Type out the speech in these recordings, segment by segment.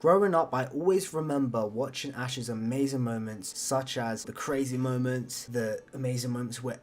Growing up, I always remember watching Ash's amazing moments, such as the crazy moments, the amazing moments where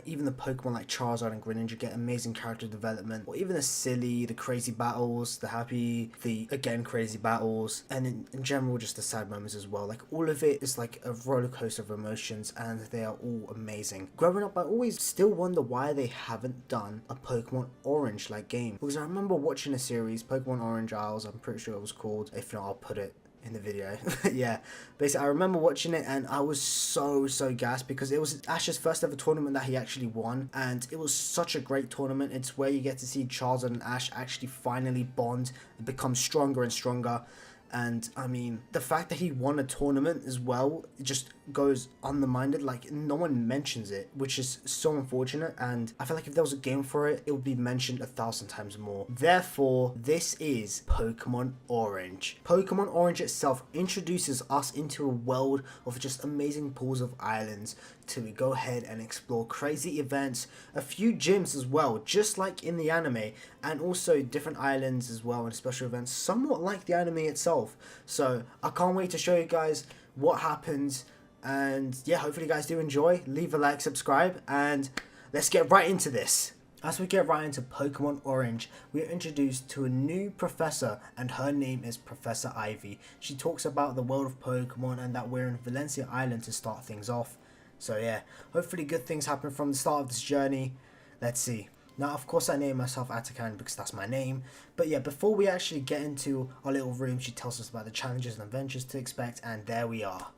even the Pokemon like Charizard and Greninja get amazing character development, or even the silly, the crazy battles, the happy, the again crazy battles, and in general just the sad moments as well. Like all of it is like a roller coaster of emotions, and they are all amazing. Growing up, I always still wonder why they haven't done a Pokemon Orange like game, because I remember watching a series, Pokemon Orange Isles, I'm pretty sure it was called. If not, I'll put it in the video. Yeah, basically I remember watching it and I was so gassed because it was Ash's first ever tournament that he actually won, and it was such a great tournament. It's where you get to see Charizard and Ash actually finally bond and become stronger and stronger. And I mean, the fact that he won a tournament as well, it just goes undermined. Like, no one mentions it, which is so unfortunate. And I feel like if there was a game for it, it would be mentioned 1,000 times more. Therefore, this is Pokemon Orange. Pokemon Orange itself introduces us into a world of just amazing pools of islands to go ahead and explore crazy events, a few gyms as well, just like in the anime, and also different islands as well and special events, somewhat like the anime itself. So I can't wait to show you guys what happens, and yeah, hopefully you guys do enjoy. Leave a like, subscribe, and let's get right into this. As we get right into Pokemon Orange, we are introduced to a new professor, and her name is Professor Ivy. She talks about the world of Pokemon and that we're in Valencia Island to start things off. So yeah, hopefully good things happen from the start of this journey. Let's see. Now, of course, I name myself Atakan because that's my name. But yeah, before we actually get into our little room, she tells us about the challenges and adventures to expect, and there we are.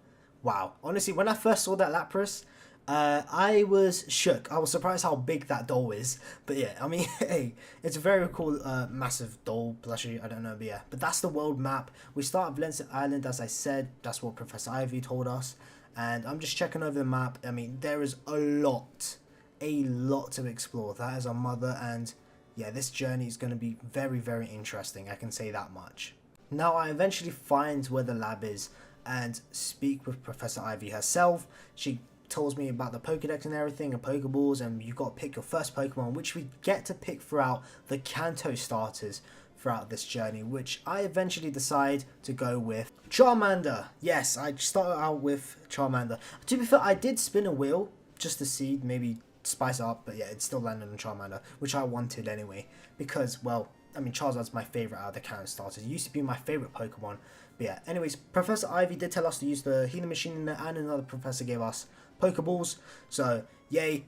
Wow. Honestly, when I first saw that Lapras, I was shook. I was surprised how big that doll is. But yeah, I mean, hey, it's a very cool, massive doll plushie. I don't know, but yeah. But that's the world map. We start at Valencia Island, as I said. That's what Professor Ivy told us. And I'm just checking over the map. I mean, there is a lot to explore. That is our mother, and yeah, this journey is going to be very interesting. I can say that much. Now, I eventually find where the lab is and speak with Professor Ivy herself. She tells me about the Pokedex and everything, and Pokeballs, and you've got to pick your first Pokemon, which we get to pick throughout the Kanto starters throughout this journey, which I eventually decide to go with Charmander. Yes, I started out with Charmander. To be fair, I did spin a wheel just to see, maybe spice it up, but yeah, it still landed on Charmander, which I wanted anyway, because, well, I mean, Charizard's my favourite out of the Kanto starters. It used to be my favourite Pokemon, but yeah, anyways, Professor Ivy did tell us to use the healing machine in there, and another professor gave us Pokeballs, so yay.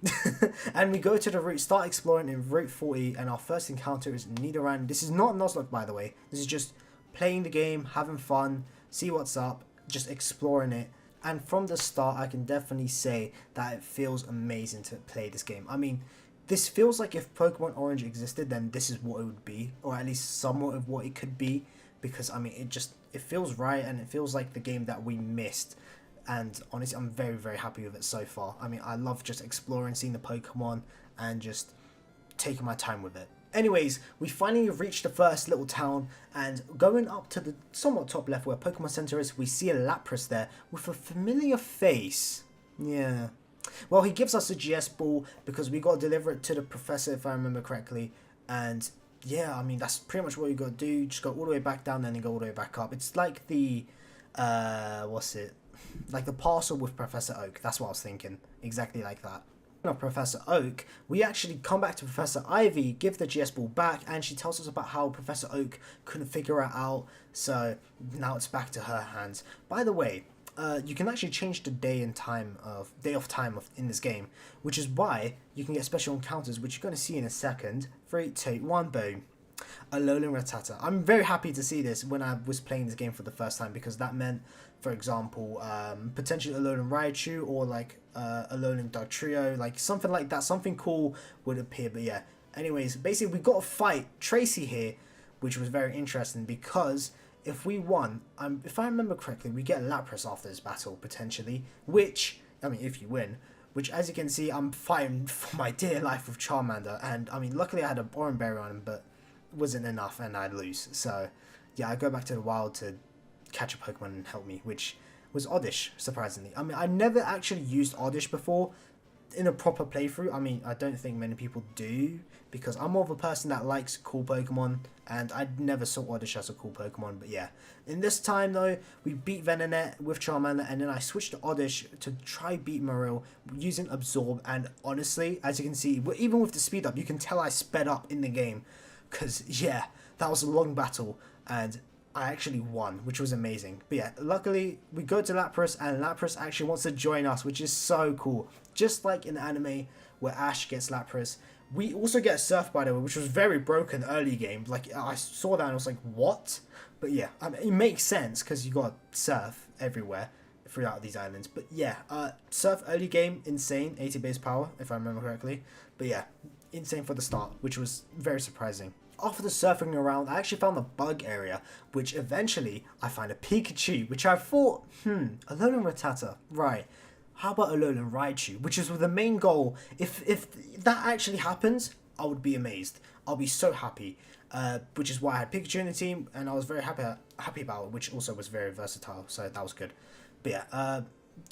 And we go to the route, start exploring in Route 40, and our first encounter is Nidoran. This is not Nuzlocke, by the way. This is just playing the game, having fun, see what's up, just exploring it. And from the start, I can definitely say that it feels amazing to play this game. I mean, this feels like if Pokemon Orange existed, then this is what it would be, or at least somewhat of what it could be, because I mean, it feels right, and it feels like the game that we missed. And honestly, I'm very happy with it so far. I mean, I love just exploring, seeing the Pokemon, and just taking my time with it. Anyways, we finally reached the first little town, and going up to the somewhat top left where Pokemon Center is, we see a Lapras there with a familiar face. Yeah. Well, he gives us a GS ball because we got to deliver it to the professor, if I remember correctly. And yeah, I mean, that's pretty much what you got to do. Just go all the way back down, then go all the way back up. It's like the, what's it? Like the parcel with Professor Oak. That's what I was thinking. Exactly like that. Of Professor Oak, we actually come back to Professor Ivy, give the GS ball back, and she tells us about how Professor Oak couldn't figure it out, so now it's back to her hands. By the way, you can actually change the day of time in this game, which is why you can get special encounters, which you're going to see in a second. 3, 2, 1, boom. Alolan Rattata. I'm very happy to see this when I was playing this game for the first time, because that meant, for example, potentially Alolan Raichu, or like Alolan Dugtrio, like something like that, something cool would appear. But yeah, anyways, basically we got to fight Tracy here, which was very interesting, because if we won, if I remember correctly, we get Lapras after this battle, potentially, which, I mean, if you win, which, as you can see, I'm fighting for my dear life with Charmander, and I mean, luckily I had a Boron Berry on him, but wasn't enough and I'd lose. So yeah, I go back to the wild to catch a Pokemon and help me, which was Oddish, surprisingly. I mean, I never actually used Oddish before, in a proper playthrough, I mean, I don't think many people do, because I'm more of a person that likes cool Pokemon, and I never saw Oddish as a cool Pokemon, but yeah. In this time, though, we beat Venonat with Charmander, and then I switched to Oddish to try beat Marill using Absorb, and honestly, as you can see, even with the speed up, you can tell I sped up in the game, because, yeah, that was a long battle, and I actually won, which was amazing. But yeah, luckily, we go to Lapras, and Lapras actually wants to join us, which is so cool. Just like in anime, where Ash gets Lapras, we also get Surf, by the way, which was very broken early game. Like, I saw that and I was like, what? But yeah, I mean, it makes sense, because you got Surf everywhere throughout these islands. But yeah, Surf early game, insane, 80 base power, if I remember correctly. But yeah, insane for the start, which was very surprising. After the surfing around, I actually found the bug area, which eventually I find a Pikachu, which I thought, Alolan Rattata, right. How about Alolan Raichu, which is the main goal. If that actually happens, I would be amazed. I'll be so happy, which is why I had Pikachu in the team, and I was very happy about it, which also was very versatile, so that was good. But yeah,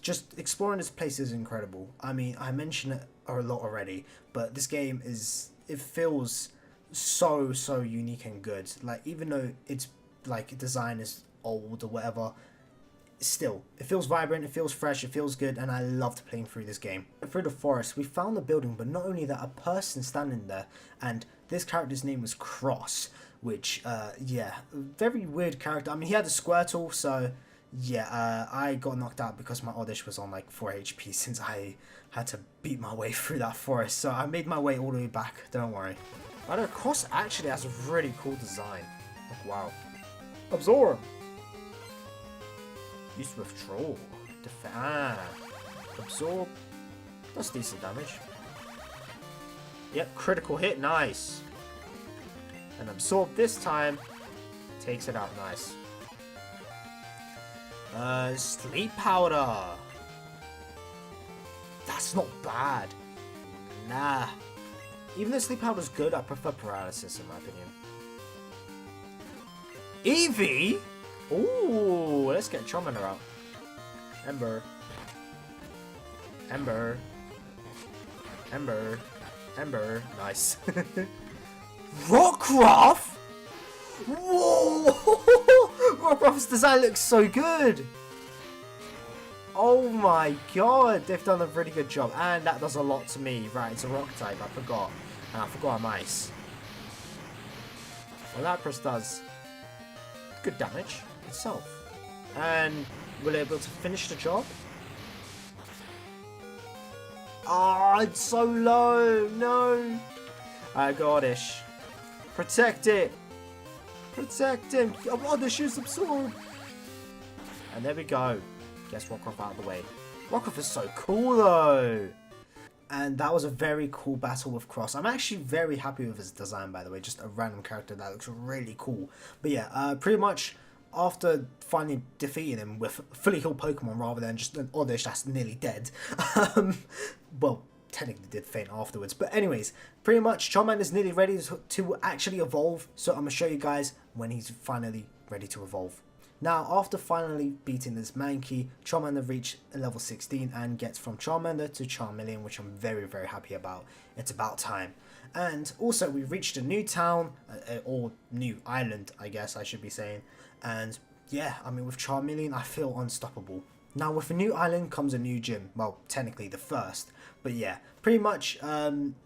just exploring this place is incredible. I mean, I mentioned it a lot already, but this game it feels so unique and good. Like, even though it's like design is old or whatever, still it feels vibrant, it feels fresh, it feels good, and I loved playing through this game. Through the forest, we found the building, but not only that, a person standing there, and this character's name was Cross, which yeah, very weird character. I mean, he had a Squirtle, so yeah, I got knocked out because my Oddish was on like 4 HP since I had to beat my way through that forest, so I made my way all the way back, don't worry. But the Cross actually has a really cool design. Like, wow. Absorb! Use withdrawal. Absorb. That's decent damage. Yep, critical hit, nice. And Absorb this time takes it out, nice. Sleep Powder. That's not bad. Nah. Even though Sleep Powder's good, I prefer Paralysis in my opinion. Eevee? Ooh, let's get Charmander out. Ember. Ember. Ember. Ember. Nice. Rockruff? Whoa! Rockruff's design looks so good. Oh my god, they've done a really good job. And that does a lot to me. Right, it's a rock type, I forgot. And I forgot I'm ice. Well, Lapras does good damage itself. And will it be able to finish the job? Ah, oh, it's so low. No. I got Oddish. Protect it. Protect him. Oddish is Absorb. And there we go. Gets Rockruff out of the way. Rockruff is so cool though. And that was a very cool battle with Cross. I'm actually very happy with his design, by the way. Just a random character that looks really cool. But yeah, pretty much after finally defeating him with fully healed Pokemon rather than just an Oddish that's nearly dead. Well, technically did faint afterwards. But anyways, pretty much Charmander is nearly ready to actually evolve. So I'm going to show you guys when he's finally ready to evolve. Now, after finally beating this Mankey, Charmander reached level 16 and gets from Charmander to Charmeleon, which I'm very happy about. It's about time. And also, we reached a new town, or new island, I guess I should be saying. And yeah, I mean, with Charmeleon, I feel unstoppable. Now, with a new island comes a new gym. Well, technically the first. But yeah, pretty much,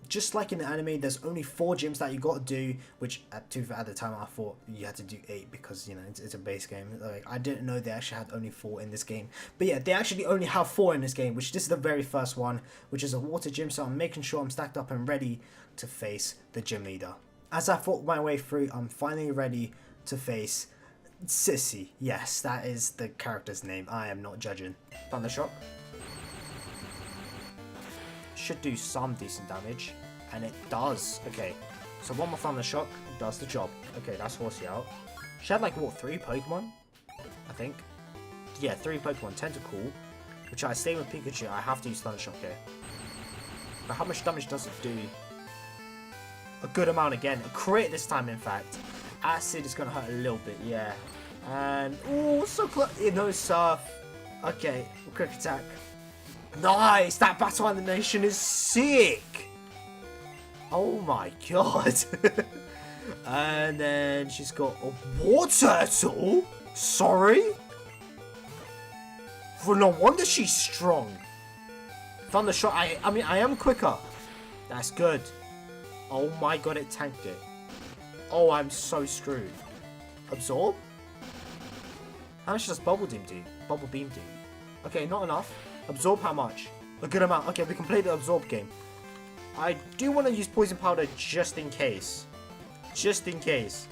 just like in the anime, there's only 4 gyms that you got to do, which at the time I thought you had to do 8 because, you know, it's a base game. Like, I didn't know they actually had only 4 in this game. But yeah, they actually only have 4 in this game, which this is the very first one, which is a water gym. So I'm making sure I'm stacked up and ready to face the gym leader. As I fought my way through, I'm finally ready to face Sissy. Yes, that is the character's name. I am not judging. Thunder Shock. Should do some decent damage, and it does. Okay, so one more Thunder Shock does the job. Okay, that's Horsey out. She had like, what, 3 Pokemon? I think. Yeah, 3 Pokemon. Tentacool, which I stay with Pikachu. I have to use Thunder Shock here. But how much damage does it do? A good amount again. A crit this time, in fact. Acid is going to hurt a little bit, yeah. And, oh, so close. No Surf. Okay, quick attack. Nice! That battle animation is sick! Oh my god. And then she's got a war turtle? Sorry? Well, no wonder she's strong. Thundershot, I mean, I am quicker. That's good. Oh my god, it tanked it. Oh, I'm so screwed. Absorb? How much does Bubble Beam do? Bubble Beam do? Okay, not enough. Absorb how much? A good amount. Okay, we can play the Absorb game. I do want to use Poison Powder just in case. Just in case.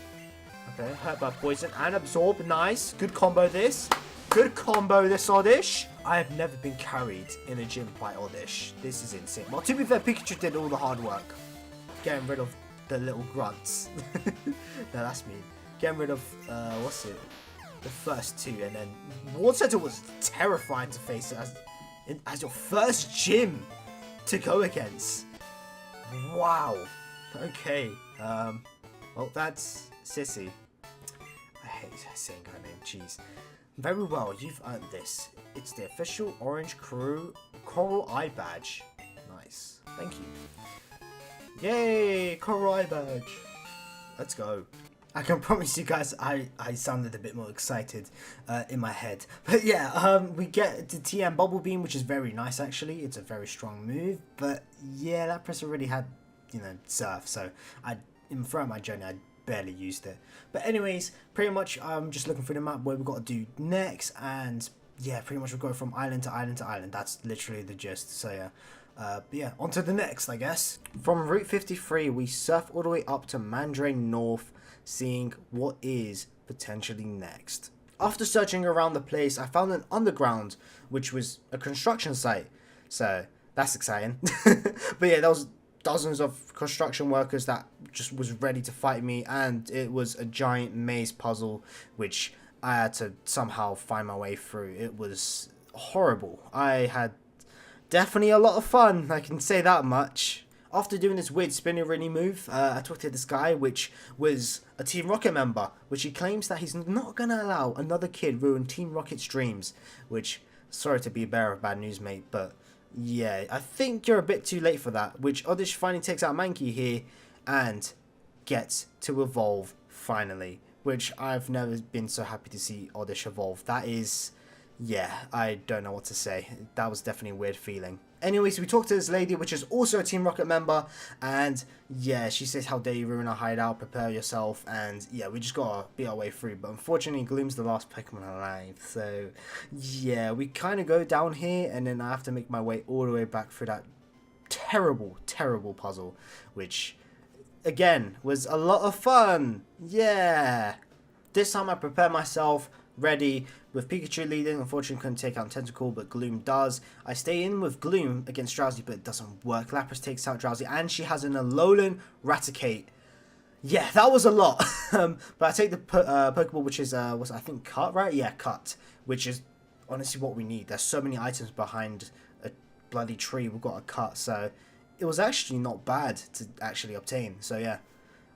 Okay, hurt by Poison and Absorb. Nice. Good combo this. Good combo this, Oddish. I have never been carried in a gym by Oddish. This is insane. Well, to be fair, Pikachu did all the hard work. Getting rid of the little grunts. No, that's me. Getting rid of, what's it? The first two. And then Water Turtle was terrifying to face as your first gym to go against. Wow. Okay. Well, that's Sissy. I hate saying her name. Jeez. Very well. You've earned this. It's the official Orange Crew Coral Eye Badge. Nice. Thank you. Yay! Coral Eye Badge. Let's go. I can promise you guys I sounded a bit more excited in my head. But yeah, we get the TM Bubble Beam, which is very nice actually. It's a very strong move. But yeah, Lapras already had, you know, Surf. So throughout my journey, I barely used it. But anyways, pretty much I'm just looking through the map where we've got to do next. And yeah, pretty much we'll go from island to island to island. That's literally the gist. So yeah. But yeah, on to the next, I guess. From Route 53, we surf all the way up to Mandrain North, seeing what is potentially next. After searching around the place, I found an underground, which was a construction site. So, that's exciting. But yeah, there was dozens of construction workers that just was ready to fight me, and it was a giant maze puzzle, which I had to somehow find my way through. It was horrible. I had definitely a lot of fun, I can say that much. After doing this weird spinnerini move, I talked to this guy, which was a Team Rocket member, which he claims that he's not going to allow another kid ruin Team Rocket's dreams, which, sorry to be a bearer of bad news, mate, but yeah, I think you're a bit too late for that, which Oddish finally takes out Mankey here and gets to evolve, finally, which I've never been so happy to see Oddish evolve. That is, yeah, I don't know what to say. That was definitely a weird feeling. Anyways, we talked to this lady, which is also a Team Rocket member, and yeah, she says, how dare you ruin our hideout, prepare yourself, and yeah, we just gotta beat our way through, but unfortunately, Gloom's the last Pokemon alive, so yeah, we kind of go down here, and then I have to make my way all the way back through that terrible, terrible puzzle, which, again, was a lot of fun. Yeah. This time I prepare myself, ready, with Pikachu leading. Unfortunately couldn't take out Tentacle, but Gloom does. I stay in with Gloom against Drowsy, but it doesn't work. Lapras takes out Drowsy, and she has an Alolan Raticate. Yeah, that was a lot. But I take the Pokeball, which is, was I think Cut, right? Yeah, Cut, which is honestly what we need. There's so many items behind a bloody tree. We've got a Cut, so it was actually not bad to actually obtain. So yeah,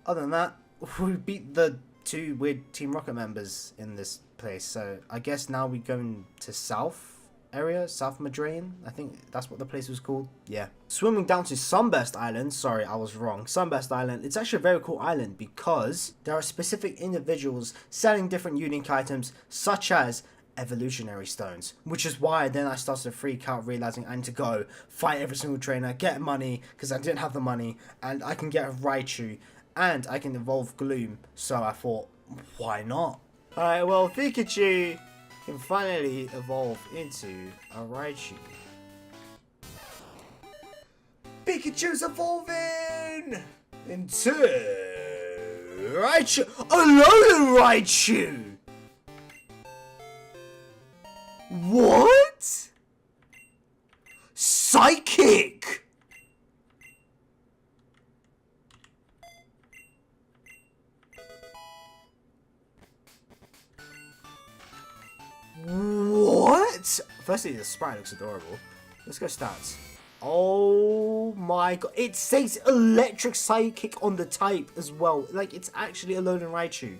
other than that, we beat the two weird Team Rocket members in this place. So I guess now we going to South area, South Madrain. I think that's what the place was called. Yeah. Swimming down to Sunburst Island. Sorry, I was wrong. Sunburst Island. It's actually a very cool island because there are specific individuals selling different unique items, such as evolutionary stones, which is why then I started to freak out, realizing I need to go fight every single trainer, get money because I didn't have the money, and I can get a Raichu and I can evolve Gloom. So I thought, why not? Alright, well, Pikachu can finally evolve into a Raichu. Pikachu's evolving into Raichu. Another Raichu! What? Psychic! What? Firstly, the sprite looks adorable. Let's go stats. Oh my god. It says electric psychic on the type as well. Like, it's actually Alolan Raichu.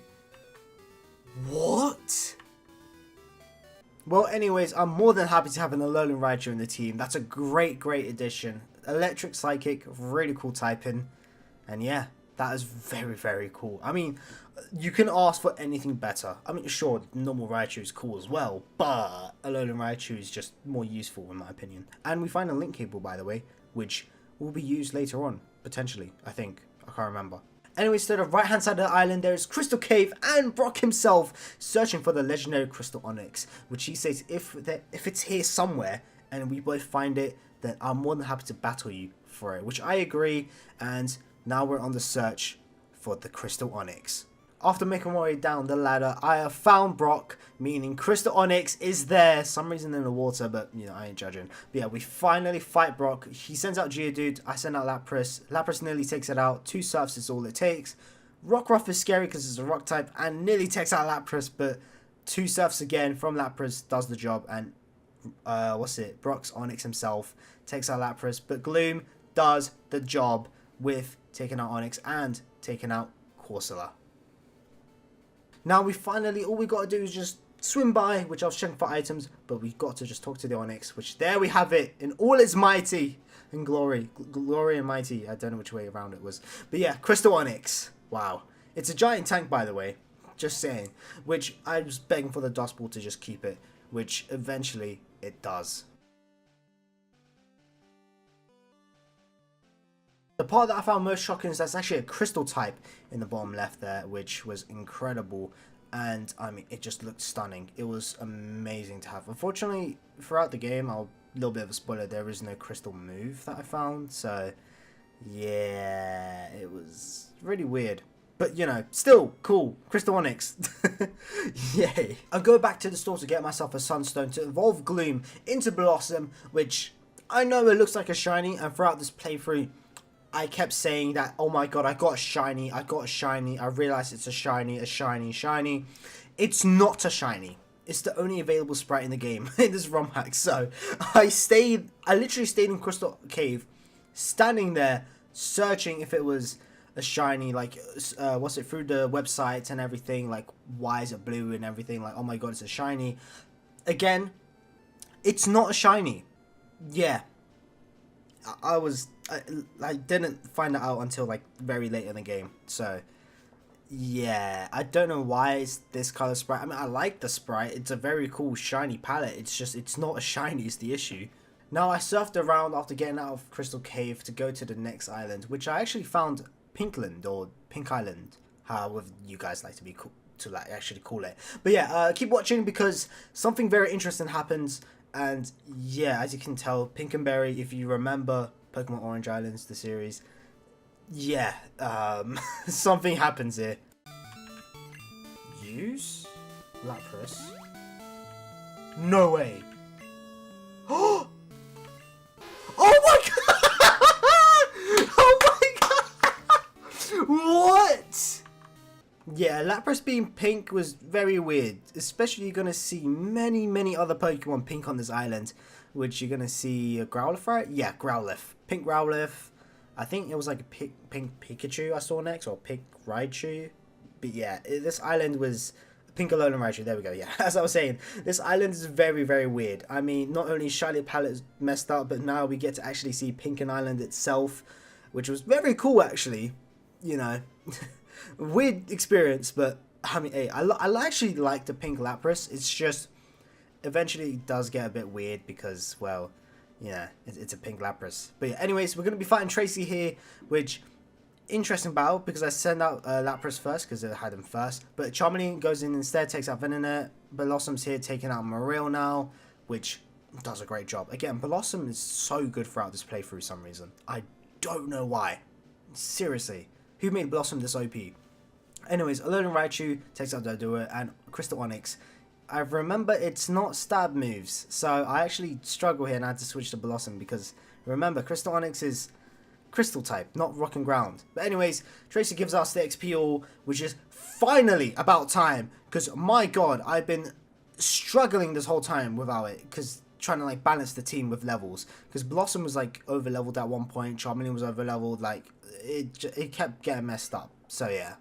What? Well, anyways, I'm more than happy to have an Alolan Raichu in the team. That's a great, great addition. Electric Psychic, really cool typing. And yeah, that is very, very cool. I mean, you can ask for anything better. I mean, sure, normal Raichu is cool as well, but Alolan Raichu is just more useful in my opinion. And we find a link cable, by the way, which will be used later on, potentially, I think. I can't remember. Anyways, to the right hand side of the island, there is Crystal Cave and Brock himself searching for the legendary Crystal Onyx, which he says if it's here somewhere and we both find it, then I'm more than happy to battle you for it, which I agree. And now we're on the search for the Crystal Onyx. After making my way down the ladder, I have found Brock, meaning Crystal Onyx is there. Some reason in the water, but you know, I ain't judging. But yeah, we finally fight Brock. He sends out Geodude, I send out Lapras. Lapras nearly takes it out. 2 Surfs is all it takes. Rockruff is scary because it's a rock type and nearly takes out Lapras, but 2 Surfs again from Lapras does the job. And Brock's Onyx himself takes out Lapras, but Gloom does the job with taking out Onyx and taking out Corsola. Now all we got to do is just swim by, which I was checking for items, but we got to just talk to the Onyx, which there we have it in all its mighty and glory and mighty. I don't know which way around it was, but yeah, Crystal Onyx. Wow, it's a giant tank, by the way, just saying, which I was begging for the Dust Ball to just keep it, which eventually it does. The part that I found most shocking is that's actually a crystal type in the bottom left there, which was incredible. And I mean, it just looked stunning. It was amazing to have. Unfortunately, throughout the game, a little bit of a spoiler, there is no crystal move that I found. So yeah, it was really weird. But you know, still cool. Crystal Onyx. Yay. I go back to the store to get myself a Sunstone to evolve Gloom into Blossom, which I know it looks like a shiny, and throughout this playthrough, I kept saying that, oh my god, I got a shiny, I realized it's a shiny. It's not a shiny. It's the only available sprite in the game, in this ROM hack. So, I literally stayed in Crystal Cave, standing there, searching if it was a shiny, like, through the websites and everything, like, why is it blue and everything, like, oh my god, it's a shiny. Again, it's not a shiny. Yeah. I didn't find that out until like very late in the game, so yeah, I don't know why it's this color sprite. I mean, I like the sprite, it's a very cool shiny palette, it's not a shiny is the issue. Now I surfed around after getting out of Crystal Cave to go to the next island, which I actually found Pinkland or Pink Island, however you guys like to be actually call it. But yeah, keep watching because something very interesting happens. And yeah, as you can tell, Pink and Berry, if you remember Pokemon Orange Islands, the series, yeah, something happens here. Use Lapras? No way. Oh my god! Oh my god! What? Yeah, Lapras being pink was very weird. Especially you're going to see many other Pokemon pink on this island. Which you're going to see a Growlithe, right? Yeah, Growlithe. Pink Growlithe. I think it was like a pink Pikachu I saw next. Or pink Raichu. But yeah, this island was pink Alolan Raichu. There we go, yeah. As I was saying, this island is very weird. I mean, not only Shiny palette is messed up, but now we get to actually see Pinken Island itself. Which was very cool, actually. You know. Weird experience, but I mean, hey, I actually like the pink Lapras. It's just eventually it does get a bit weird because, well, yeah, it's a pink Lapras. But yeah, anyways, we're gonna be fighting Tracy here, which interesting battle because I send out Lapras first because I had him first, but Charmeleon goes in instead, takes out Venonat. Blossom's here taking out Marill now, which does a great job. Again, Blossom is so good throughout this playthrough for some reason. I don't know why. Seriously. Who made Blossom this OP? Anyways, Alolan Raichu takes out Doduo and Crystal Onyx. I remember it's not stab moves, so I actually struggle here and I had to switch to Blossom because remember, Crystal Onyx is Crystal type, not Rock and Ground. But anyways, Tracy gives us the XP all, which is finally about time because my god, I've been struggling this whole time without it because trying to like balance the team with levels because Blossom was like over leveled at one point, Charmeleon was over leveled, like it kept getting messed up. So yeah,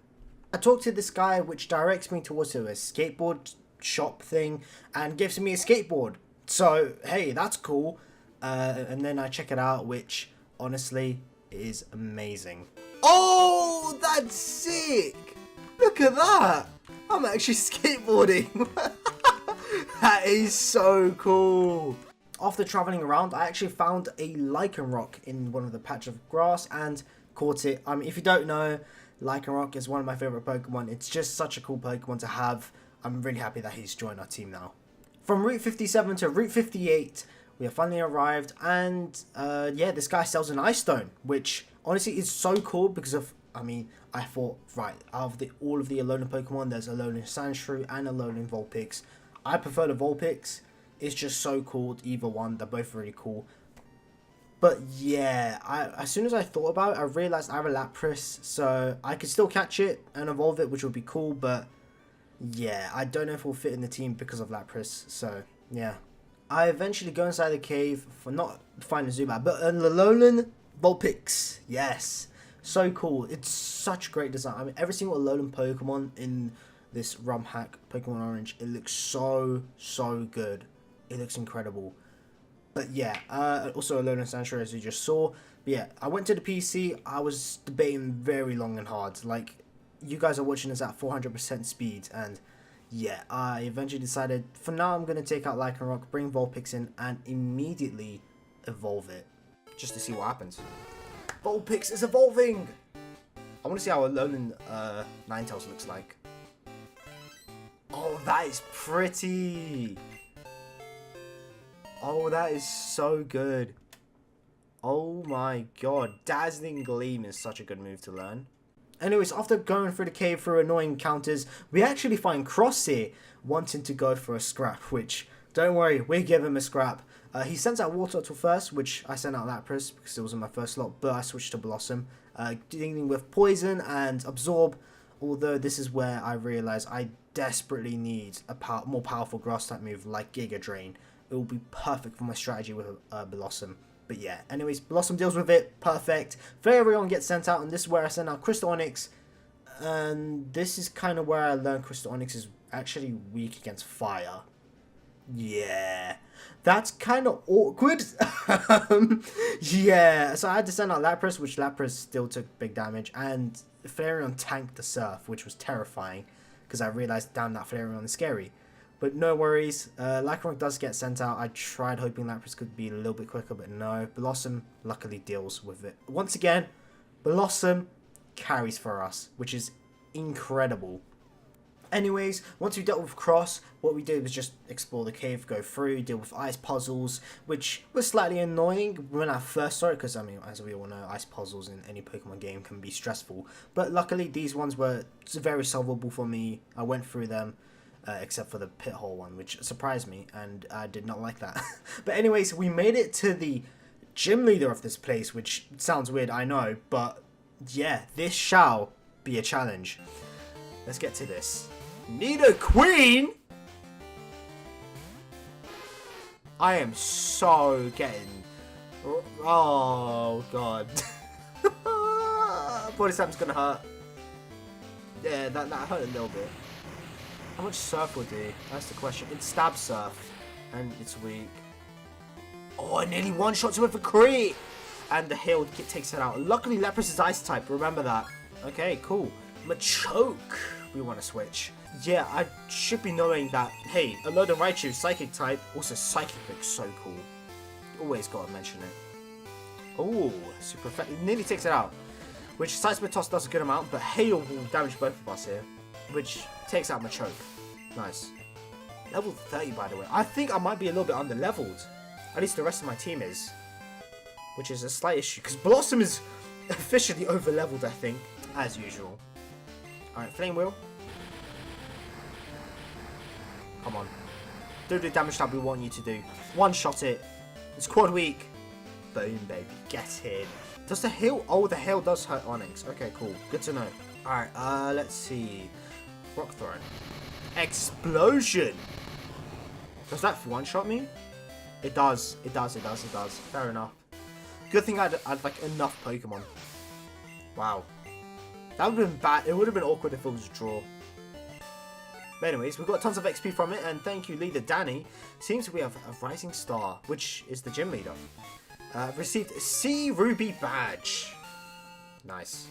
I talked to this guy which directs me towards a skateboard shop thing and gives me a skateboard. So, hey, that's cool. And then I check it out, which honestly is amazing. Oh, that's sick! Look at that! I'm actually skateboarding. That is so cool. After traveling around, I actually found a Lycanroc in one of the patch of grass and caught it. I mean, if you don't know, Lycanroc is one of my favorite Pokemon. It's just such a cool Pokemon to have. I'm really happy that he's joined our team now. From Route 57 to Route 58, we have finally arrived, and yeah, this guy sells an Ice Stone, which honestly is so cool because of, I mean, I thought, right, out of all of the Alolan Pokemon, there's Alolan Sandshrew and Alolan Vulpix. I prefer the Vulpix. It's just so cool, either one. They're both really cool. But yeah, as soon as I thought about it, I realized I have a Lapras, so I could still catch it and evolve it, which would be cool, but yeah, I don't know if it'll fit in the team because of Lapras, so yeah. I eventually go inside the cave for not finding Zubat, but an Alolan Vulpix. Yes, so cool. It's such great design. I mean, every single Alolan Pokemon in this ROM hack, Pokemon Orange, it looks so good. It looks incredible. But yeah, also Alolan Sandshrew, as you just saw. But yeah, I went to the PC. I was debating very long and hard. Like, you guys are watching this at 400% speed, and yeah, I eventually decided, for now, I'm going to take out Lycanroc, bring Vulpix in, and immediately evolve it, just to see what happens. Vulpix is evolving! I want to see how Alolan Ninetales looks like. Oh, that is pretty! Oh, that is so good. Oh my god, Dazzling Gleam is such a good move to learn. Anyways, after going through the cave through annoying encounters, we actually find Crosshair wanting to go for a scrap, which, don't worry, we give him a scrap. He sends out Water Turtle first, which I sent out Lapras because it was in my first slot, but I switched to Blossom, dealing with Poison and Absorb, although this is where I realised I desperately need a more powerful grass type move like Giga Drain. It will be perfect for my strategy with Blossom. But yeah, anyways, Blossom deals with it, perfect. Flareon gets sent out, and this is where I send out Crystal Onyx. And this is kind of where I learned Crystal Onyx is actually weak against fire. Yeah, that's kind of awkward. Yeah, so I had to send out Lapras, which Lapras still took big damage. And Flareon tanked the Surf, which was terrifying. Because I realized, damn, that Flareon is scary. But no worries, Lycanroc does get sent out. I tried hoping Lapras could be a little bit quicker, but no. Blossom luckily deals with it. Once again, Blossom carries for us, which is incredible. Anyways, once we dealt with Cross, what we did was just explore the cave, go through, deal with ice puzzles, which was slightly annoying when I first saw it, because, I mean, as we all know, ice puzzles in any Pokemon game can be stressful. But luckily, these ones were very solvable for me. I went through them. Except for the pit hole one, which surprised me, and I did not like that. But anyways, we made it to the gym leader of this place, which sounds weird, I know, but yeah, this shall be a challenge. Let's get to this. Nido Queen? I am so getting... Oh, God. Body Slam's gonna hurt. Yeah, that hurt a little bit. How much Surf will do? That's the question. It's Stab Surf, and it's weak. Oh, I nearly one-shots with a crit! And the Hail takes it out. Luckily, Lapras is Ice-type, remember that. Okay, cool. Machoke, we want to switch. Yeah, I should be knowing that, hey, Alolan Raichu, Psychic-type, also Psychic looks so cool. Always gotta mention it. Oh, super effective. Nearly takes it out. Which Side Split Toss does a good amount, but Hail will damage both of us here. Which takes out Machoke. Nice. Level 30, by the way. I think I might be a little bit under-leveled. At least the rest of my team is. Which is a slight issue, because Blossom is officially over-leveled, I think. As usual. Alright, Flame Wheel. Come on. Do the damage that we want you to do. One-shot it. It's quad weak. Boom, baby. Get in. Does the Hail... Oh, the Hail does hurt Onyx. Okay, cool. Good to know. Alright, let's see. Rock Throw. Explosion! Does that one-shot me? It does. It does. Fair enough. Good thing I had like enough Pokemon. Wow. That would have been bad. It would have been awkward if it was a draw. But anyways, we got tons of XP from it, and thank you, leader Danny. Seems we have a rising star, which is the gym leader. Received C Ruby badge. Nice.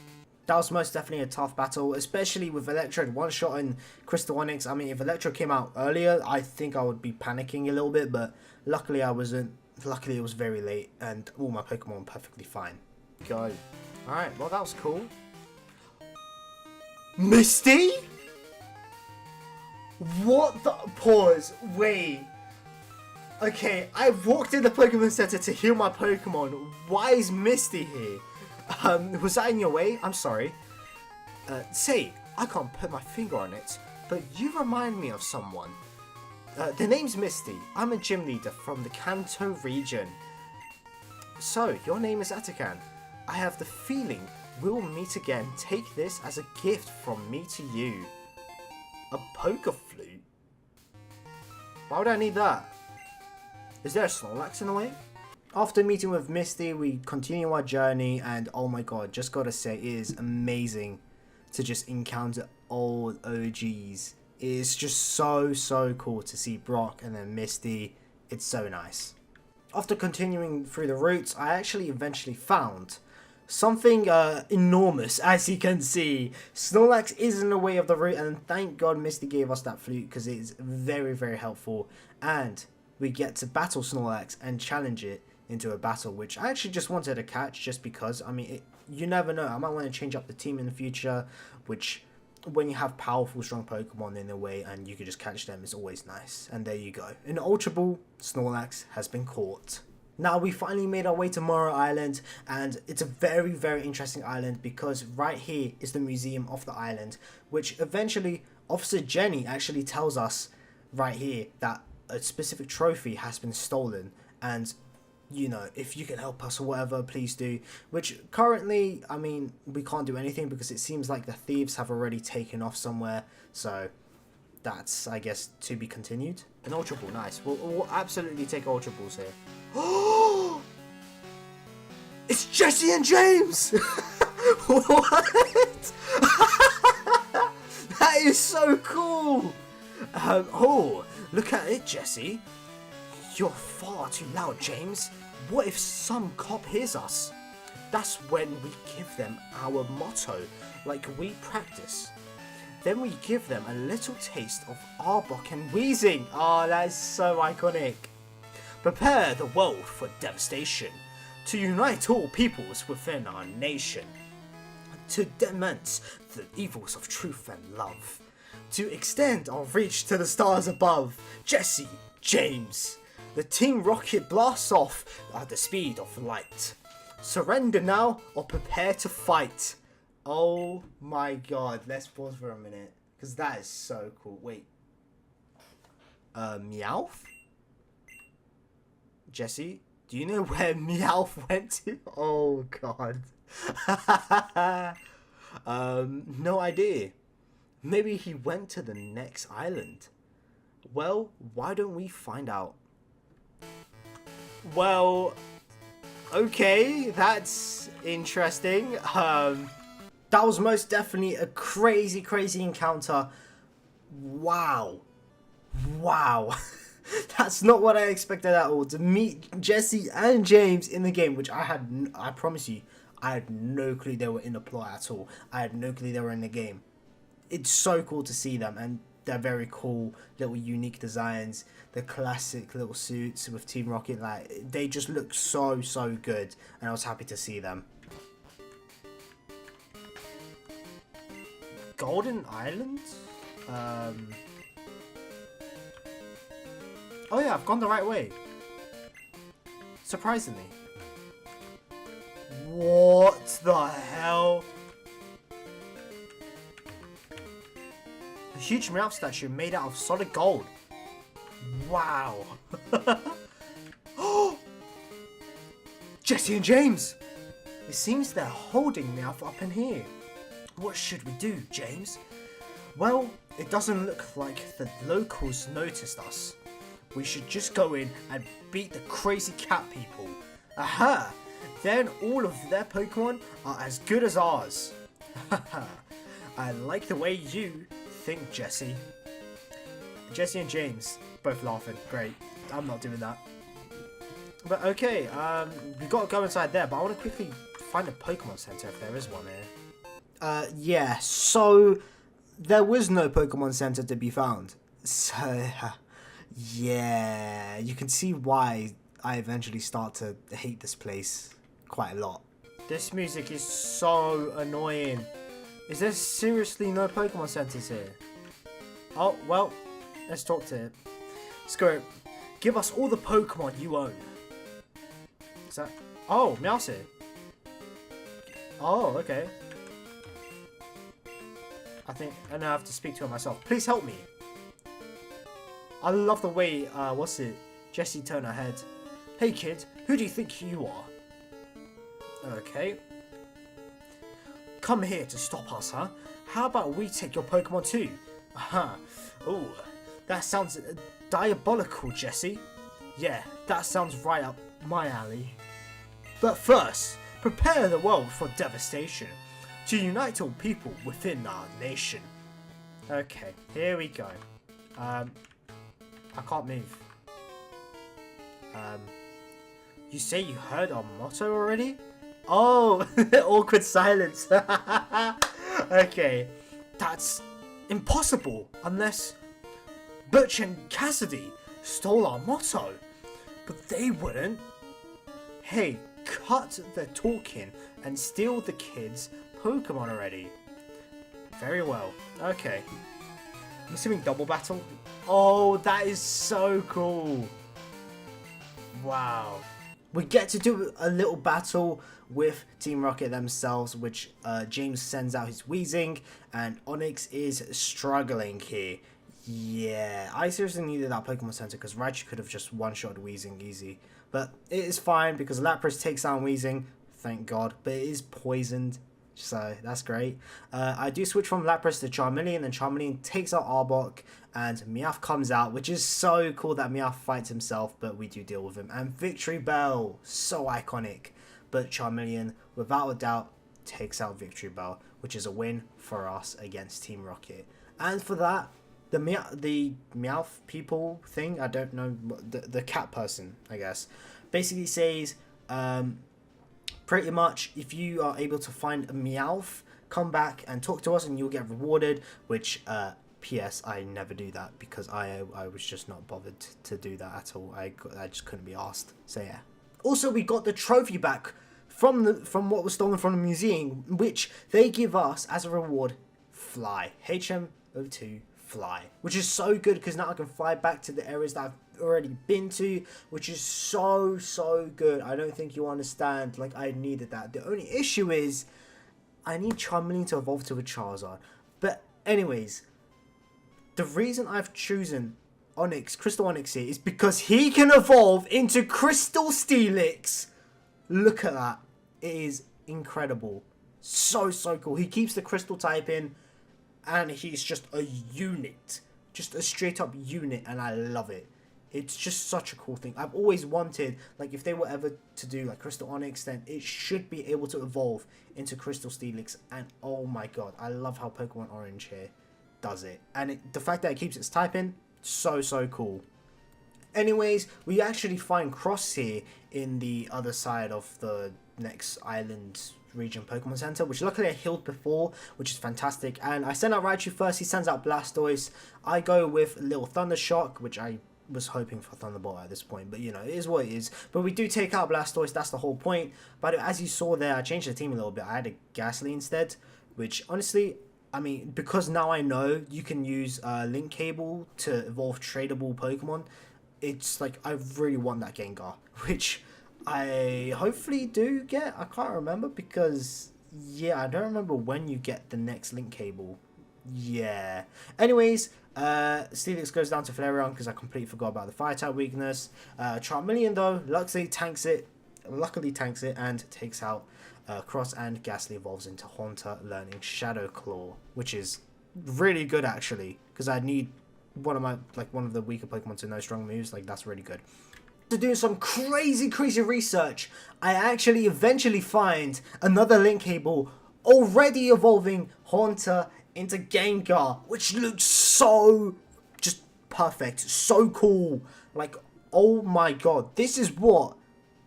That was most definitely a tough battle, especially with Electrode one-shotting Crystal Onyx. I mean, if Electrode came out earlier, I think I would be panicking a little bit, but luckily I wasn't. Luckily it was very late, and all my Pokemon were perfectly fine. Go. Alright, well that was cool. Misty? What the? Pause. Wait. Okay, I walked in the Pokemon Center to heal my Pokemon. Why is Misty here? Was that in your way? I'm sorry. Say, I can't put my finger on it, but you remind me of someone. The name's Misty. I'm a gym leader from the Kanto region. So, your name is Atakan. I have the feeling we'll meet again. Take this as a gift from me to you. A poker flute? Why would I need that? Is there a Snorlax in the way? After meeting with Misty, we continue our journey, and oh my god, just gotta say, it is amazing to just encounter old OGs. It is just so cool to see Brock and then Misty. It's so nice. After continuing through the routes, I actually eventually found something enormous, as you can see. Snorlax is in the way of the route, and thank god Misty gave us that flute, because it is very helpful. And we get to battle Snorlax and challenge it into a battle, which I actually just wanted to catch just because. I mean, you never know. I might want to change up the team in the future, which when you have powerful, strong Pokemon in a way and you can just catch them is always nice. And there you go. In Ultra Ball, Snorlax has been caught. Now we finally made our way to Morrow Island, and it's a very interesting island because right here is the museum of the island, which eventually Officer Jenny actually tells us right here that a specific trophy has been stolen, and you know, if you can help us or whatever, please do. Which currently, I mean, we can't do anything because it seems like the thieves have already taken off somewhere. So that's, I guess, to be continued. An Ultra Ball, nice. We'll absolutely take Ultra Balls here. Oh! It's Jesse and James! What? That is so cool! Oh, look at it, Jesse. You're far too loud, James. What if some cop hears us? That's when we give them our motto, like we practice. Then we give them a little taste of Arbok and Weezing. Oh, that is so iconic. Prepare the world for devastation, to unite all peoples within our nation, to dement the evils of truth and love, to extend our reach to the stars above. Jesse, James. The Team Rocket blasts off at the speed of light. Surrender now or prepare to fight. Oh my god, let's pause for a minute, because that is so cool. Wait. Meowth? Jesse, do you know where Meowth went to? Oh god. No idea. Maybe he went to the next island. Well, why don't we find out? Well, okay, that's interesting. That was most definitely a crazy encounter. Wow. That's not what I expected at all. To meet Jesse and James in the game, which I promise you, I had no clue they were in the plot at all. I had no clue they were in the game. It's so cool to see them, and they're very cool, little unique designs. The classic little suits with Team Rocket, like, they just look so good, and I was happy to see them. Golden Island? Oh yeah, I've gone the right way. Surprisingly. What the hell? A huge Meowth statue made out of solid gold. Wow. Jesse and James! It seems they're holding Meowth up in here. What should we do, James? Well, it doesn't look like the locals noticed us. We should just go in and beat the crazy cat people. Aha! Then all of their Pokemon are as good as ours. I like the way you think, Jesse. Jesse and James both laughing. Great. I'm not doing that. But okay, we got to go inside there, but I want to quickly find a Pokemon Center if there is one here. Yeah, so there was no Pokemon Center to be found. So, yeah, you can see why I eventually start to hate this place quite a lot. This music is so annoying. Is there seriously no Pokemon Centers here? Oh, well, let's talk to it. Squirt, give us all the Pokemon you own. Is that... Oh, Meowsy. Oh, okay. I now have to speak to her myself. Please help me. I love the way, Jessie turned her head. Hey kid, who do you think you are? Okay. Come here to stop us, huh? How about we take your Pokemon too? Aha. Ooh, that sounds diabolical, Jessie. Yeah, that sounds right up my alley. But first, prepare the world for devastation, to unite all people within our nation. Okay, here we go. I can't move. You say you heard our motto already? Oh, awkward silence. Okay, that's impossible unless Butch and Cassidy stole our motto. But they wouldn't. Hey, cut the talking and steal the kids' Pokemon already. Very well. Okay. I'm assuming double battle. Oh, that is so cool. Wow. We get to do a little battle with Team Rocket themselves, which James sends out his Weezing, and Onyx is struggling here. Yeah, I seriously needed that Pokemon Center because Raichu could have just one-shot Weezing easy. But it is fine because Lapras takes down Weezing, thank God, but it is poisoned, so that's great. I do switch from Lapras to Charmeleon, and Charmeleon takes out Arbok, and Meowth comes out, which is so cool that Meowth fights himself, but we do deal with him. And Victory Bell, so iconic. But Charmeleon, without a doubt, takes out Victory Bell, which is a win for us against Team Rocket. And for that, the Meowth people thing, I don't know, the cat person, I guess, basically says, pretty much, if you are able to find a Meowth, come back and talk to us and you'll get rewarded, which, P.S. I never do that because I was just not bothered to do that at all. I just couldn't be asked. So yeah. Also, we got the trophy back from what was stolen from the museum, which they give us as a reward. Fly. HM02 Fly, which is so good because now I can fly back to the areas that I've already been to, which is so good. I don't think you understand. Like, I needed that. The only issue is I need Charmeleon to evolve to a Charizard. But anyways, the reason I've chosen Onyx, Crystal Onyx here, is because he can evolve into Crystal Steelix. Look at that. It is incredible. So cool. He keeps the Crystal type in, and he's just a unit. Just a straight up unit, and I love it. It's just such a cool thing. I've always wanted, like, if they were ever to do, like, Crystal Onyx, then it should be able to evolve into Crystal Steelix, and oh my god, I love how Pokemon Orange here does it. And the fact that it keeps its type in, so cool. Anyways, we actually find Cross here in the other side of the next island region Pokemon Center, which luckily I healed before, which is fantastic. And I send out Raichu first, he sends out Blastoise. I go with a little Thunder Shock, which I was hoping for Thunderbolt at this point, but you know, it is what it is. But we do take out Blastoise, that's the whole point. But as you saw there, I changed the team a little bit. I had a Ghastly instead, which honestly, I mean, because now I know you can use Link Cable to evolve tradable Pokemon, it's like, I really want that Gengar, which I hopefully do get. I can't remember because, yeah, I don't remember when you get the next Link Cable. Yeah. Anyways, Steelix goes down to Flareon because I completely forgot about the Fire type weakness. Charmeleon, though, luckily tanks it and takes out Cross, and Ghastly evolves into Haunter, learning Shadow Claw, which is really good actually, because I need one of the weaker Pokemon to know strong moves. Like, that's really good. To do some crazy research, I actually eventually find another Link Cable already evolving Haunter into Gengar, which looks so just perfect, so cool. Like, oh my god, this is what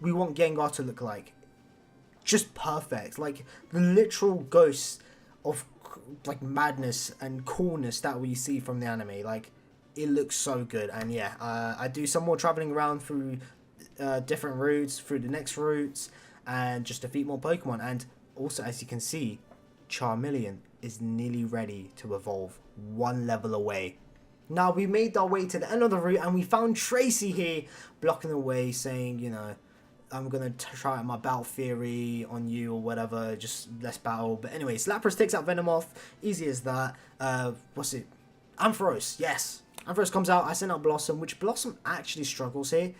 we want Gengar to look like. Just perfect, like the literal ghosts of like madness and coolness that we see from the anime. Like, it looks so good. And yeah, I do some more traveling around through different routes, through the next routes, and just defeat more Pokemon. And also, as you can see, Charmeleon is nearly ready to evolve, one level away. Now, we made our way to the end of the route, and we found Tracy here, blocking the way, saying, you know, I'm gonna try out my battle theory on you or whatever, just let's battle. But anyways, Lapras takes out Venomoth, easy as that. What's it? Ampharos, yes. Ampharos comes out, I send out Blossom, which Blossom actually struggles here,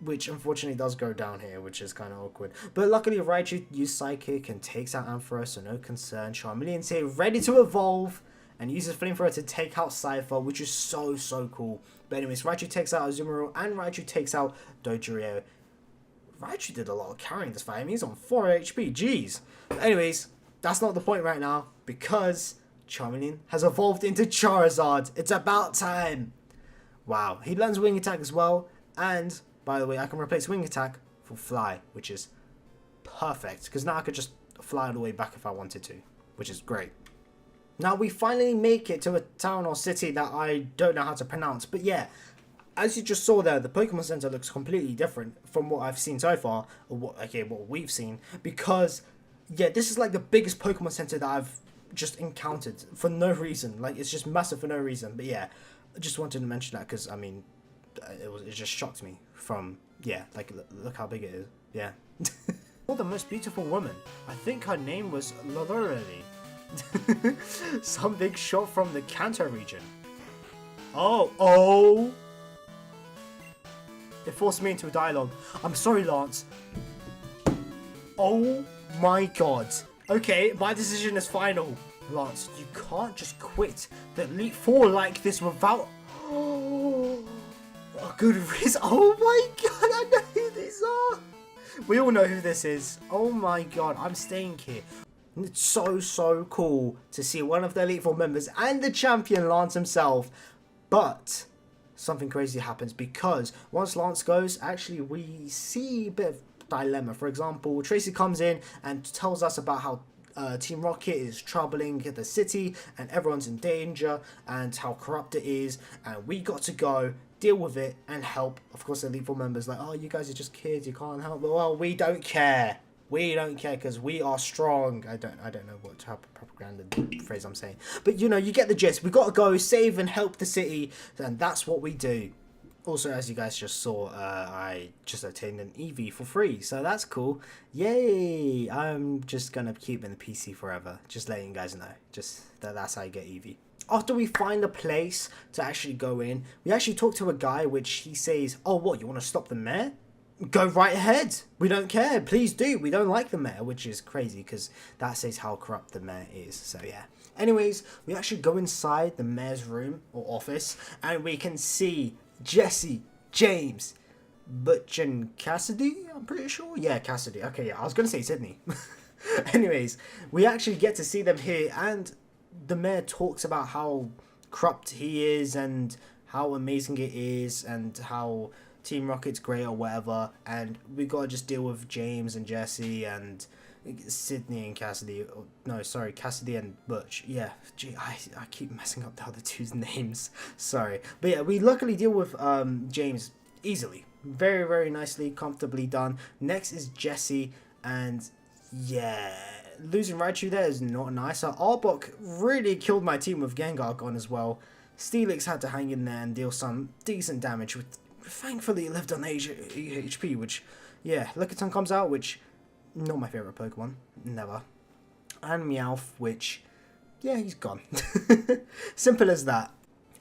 which unfortunately does go down here, which is kind of awkward. But luckily, Raichu used Psychic and takes out Ampharos, so no concern. Charmeleon's here, ready to evolve, and uses Flamethrower to take out Cypher, which is so, so cool. But anyways, Raichu takes out Azumarill, and Raichu takes out Dodrio. Raichu did a lot of carrying this fight. I mean, he's on 4 HP, jeez. But anyways, that's not the point right now, because Charmeleon has evolved into Charizard. It's about time. Wow, he learns Wing Attack as well, and by the way, I can replace Wing Attack for Fly, which is perfect, because now I could just fly all the way back if I wanted to, which is great. Now, we finally make it to a town or city that I don't know how to pronounce, but yeah, as you just saw there, the Pokemon Center looks completely different from what I've seen so far, or what we've seen, because, yeah, this is like the biggest Pokemon Center that I've just encountered for no reason. Like, it's just massive for no reason, but yeah, I just wanted to mention that because, I mean, it just shocked me from, yeah, like, look how big it is, yeah. Oh, the most beautiful woman. I think her name was Lodorelli. Some big shot from the Kanto region. Oh! It forced me into a dialogue. I'm sorry, Lance. Oh my god. Okay, my decision is final. Lance, you can't just quit the Elite Four like this without... Oh, a good reason. Oh my god, I know who these are. We all know who this is. Oh my god, I'm staying here. It's so, so cool to see one of the Elite Four members and the champion, Lance himself. But something crazy happens, because once Lance goes, actually we see a bit of dilemma. For example, Tracy comes in and tells us about how Team Rocket is troubling the city and everyone's in danger and how corrupt it is, and we got to go deal with it and help. Of course, the Elite Four members like, oh, you guys are just kids, you can't help. But well, we don't care. We don't care because we are strong. I don't know what type of propaganda phrase I'm saying. But, you know, you get the gist. We got to go save and help the city. And that's what we do. Also, as you guys just saw, I just obtained an EV for free. So that's cool. Yay. I'm just going to keep in the PC forever. Just letting you guys know. Just that's how you get EV. After we find a place to actually go in, we actually talk to a guy, which he says, oh, what, you want to stop the mayor? Go right ahead. We don't care. Please do. We don't like the mayor, which is crazy because that says how corrupt the mayor is. So yeah. Anyways, we actually go inside the mayor's room or office, and we can see Jesse, James, Butch, and Cassidy. I'm pretty sure. Yeah, Cassidy. Okay, yeah. I was gonna say Sydney. Anyways, we actually get to see them here, and the mayor talks about how corrupt he is and how amazing it is and how Team Rocket's great or whatever, and we gotta just deal with James and Jesse and Sydney and Cassidy. No, sorry, Cassidy and Butch. Yeah, gee, I keep messing up the other two's names. Sorry. But yeah, we luckily deal with James easily. Very, very nicely, comfortably done. Next is Jesse, and yeah, losing Raichu there is not nice. Arbok really killed my team with Gengar gone as well. Steelix had to hang in there and deal some decent damage with... Thankfully, it lived on HP, which, yeah, Lickitung comes out, which, not my favourite Pokemon, never. And Meowth, which, yeah, he's gone. Simple as that.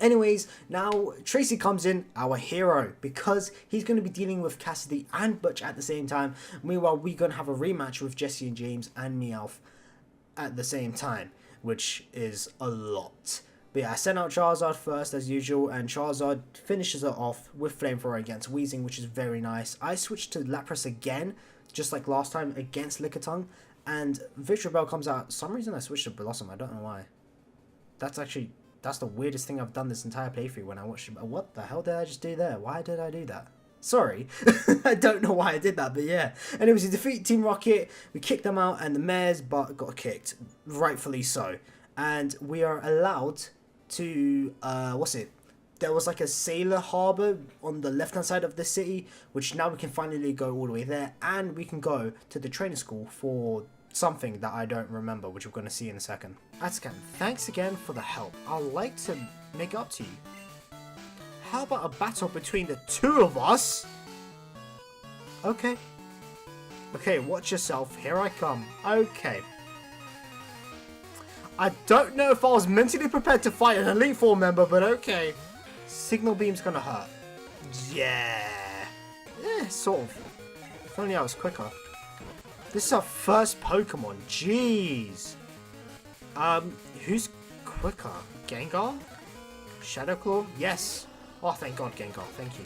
Anyways, now Tracy comes in, our hero, because he's going to be dealing with Cassidy and Butch at the same time. Meanwhile, we're going to have a rematch with Jesse and James and Meowth at the same time, which is a lot. But yeah, I sent out Charizard first as usual, and Charizard finishes it off with Flamethrower against Weezing, which is very nice. I switched to Lapras again, just like last time against Lickitung, and Victreebel comes out. For some reason I switched to Blossom, I don't know why. That's actually That's the weirdest thing I've done this entire playthrough when I watched it. What the hell did I just do there? Why did I do that? Sorry. I don't know why I did that, but yeah. Anyways, we defeat Team Rocket, we kicked them out, and the mayor's butt got kicked. Rightfully so. And we are allowed to, there was like a sailor harbour on the left-hand side of the city, which now we can finally go all the way there, and we can go to the training school for something that I don't remember, which we're going to see in a second. Atsukan, thanks again for the help. I'd like to make up to you. How about a battle between the two of us? Okay. Okay, watch yourself. Here I come. Okay. I don't know if I was mentally prepared to fight an Elite Four member, but okay. Signal beam's gonna hurt. Yeah. Yeah, sort of. If only I was quicker. This is our first Pokemon. Jeez. Who's quicker? Gengar? Shadowclaw? Yes. Oh, thank God, Gengar. Thank you.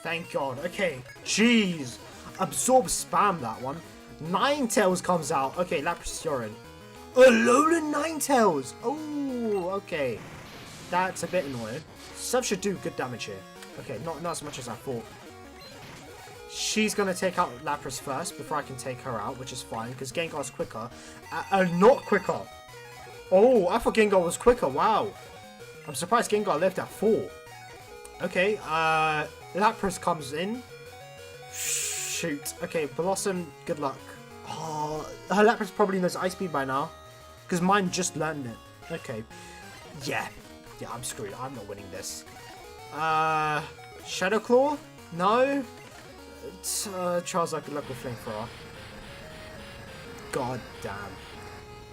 Thank God. Okay. Jeez. Absorb spam that one. Ninetales comes out. Okay, Lapras, you're in. Alolan Ninetales. Oh, okay. That's a bit annoying. Stuff should do good damage here. Okay, not as much as I thought. She's going to take out Lapras first before I can take her out, which is fine, because Gengar's quicker. Not quicker. Oh, I thought Gengar was quicker. Wow. I'm surprised Gengar left at 4. Okay, Lapras comes in. Shoot. Okay, Blossom, good luck. Oh, her Lapras probably knows Ice Beam by now, because mine just learned it. Okay. Yeah, I'm screwed. I'm not winning this. Shadowclaw? No. Charizard, good luck with Flamethrower. God damn.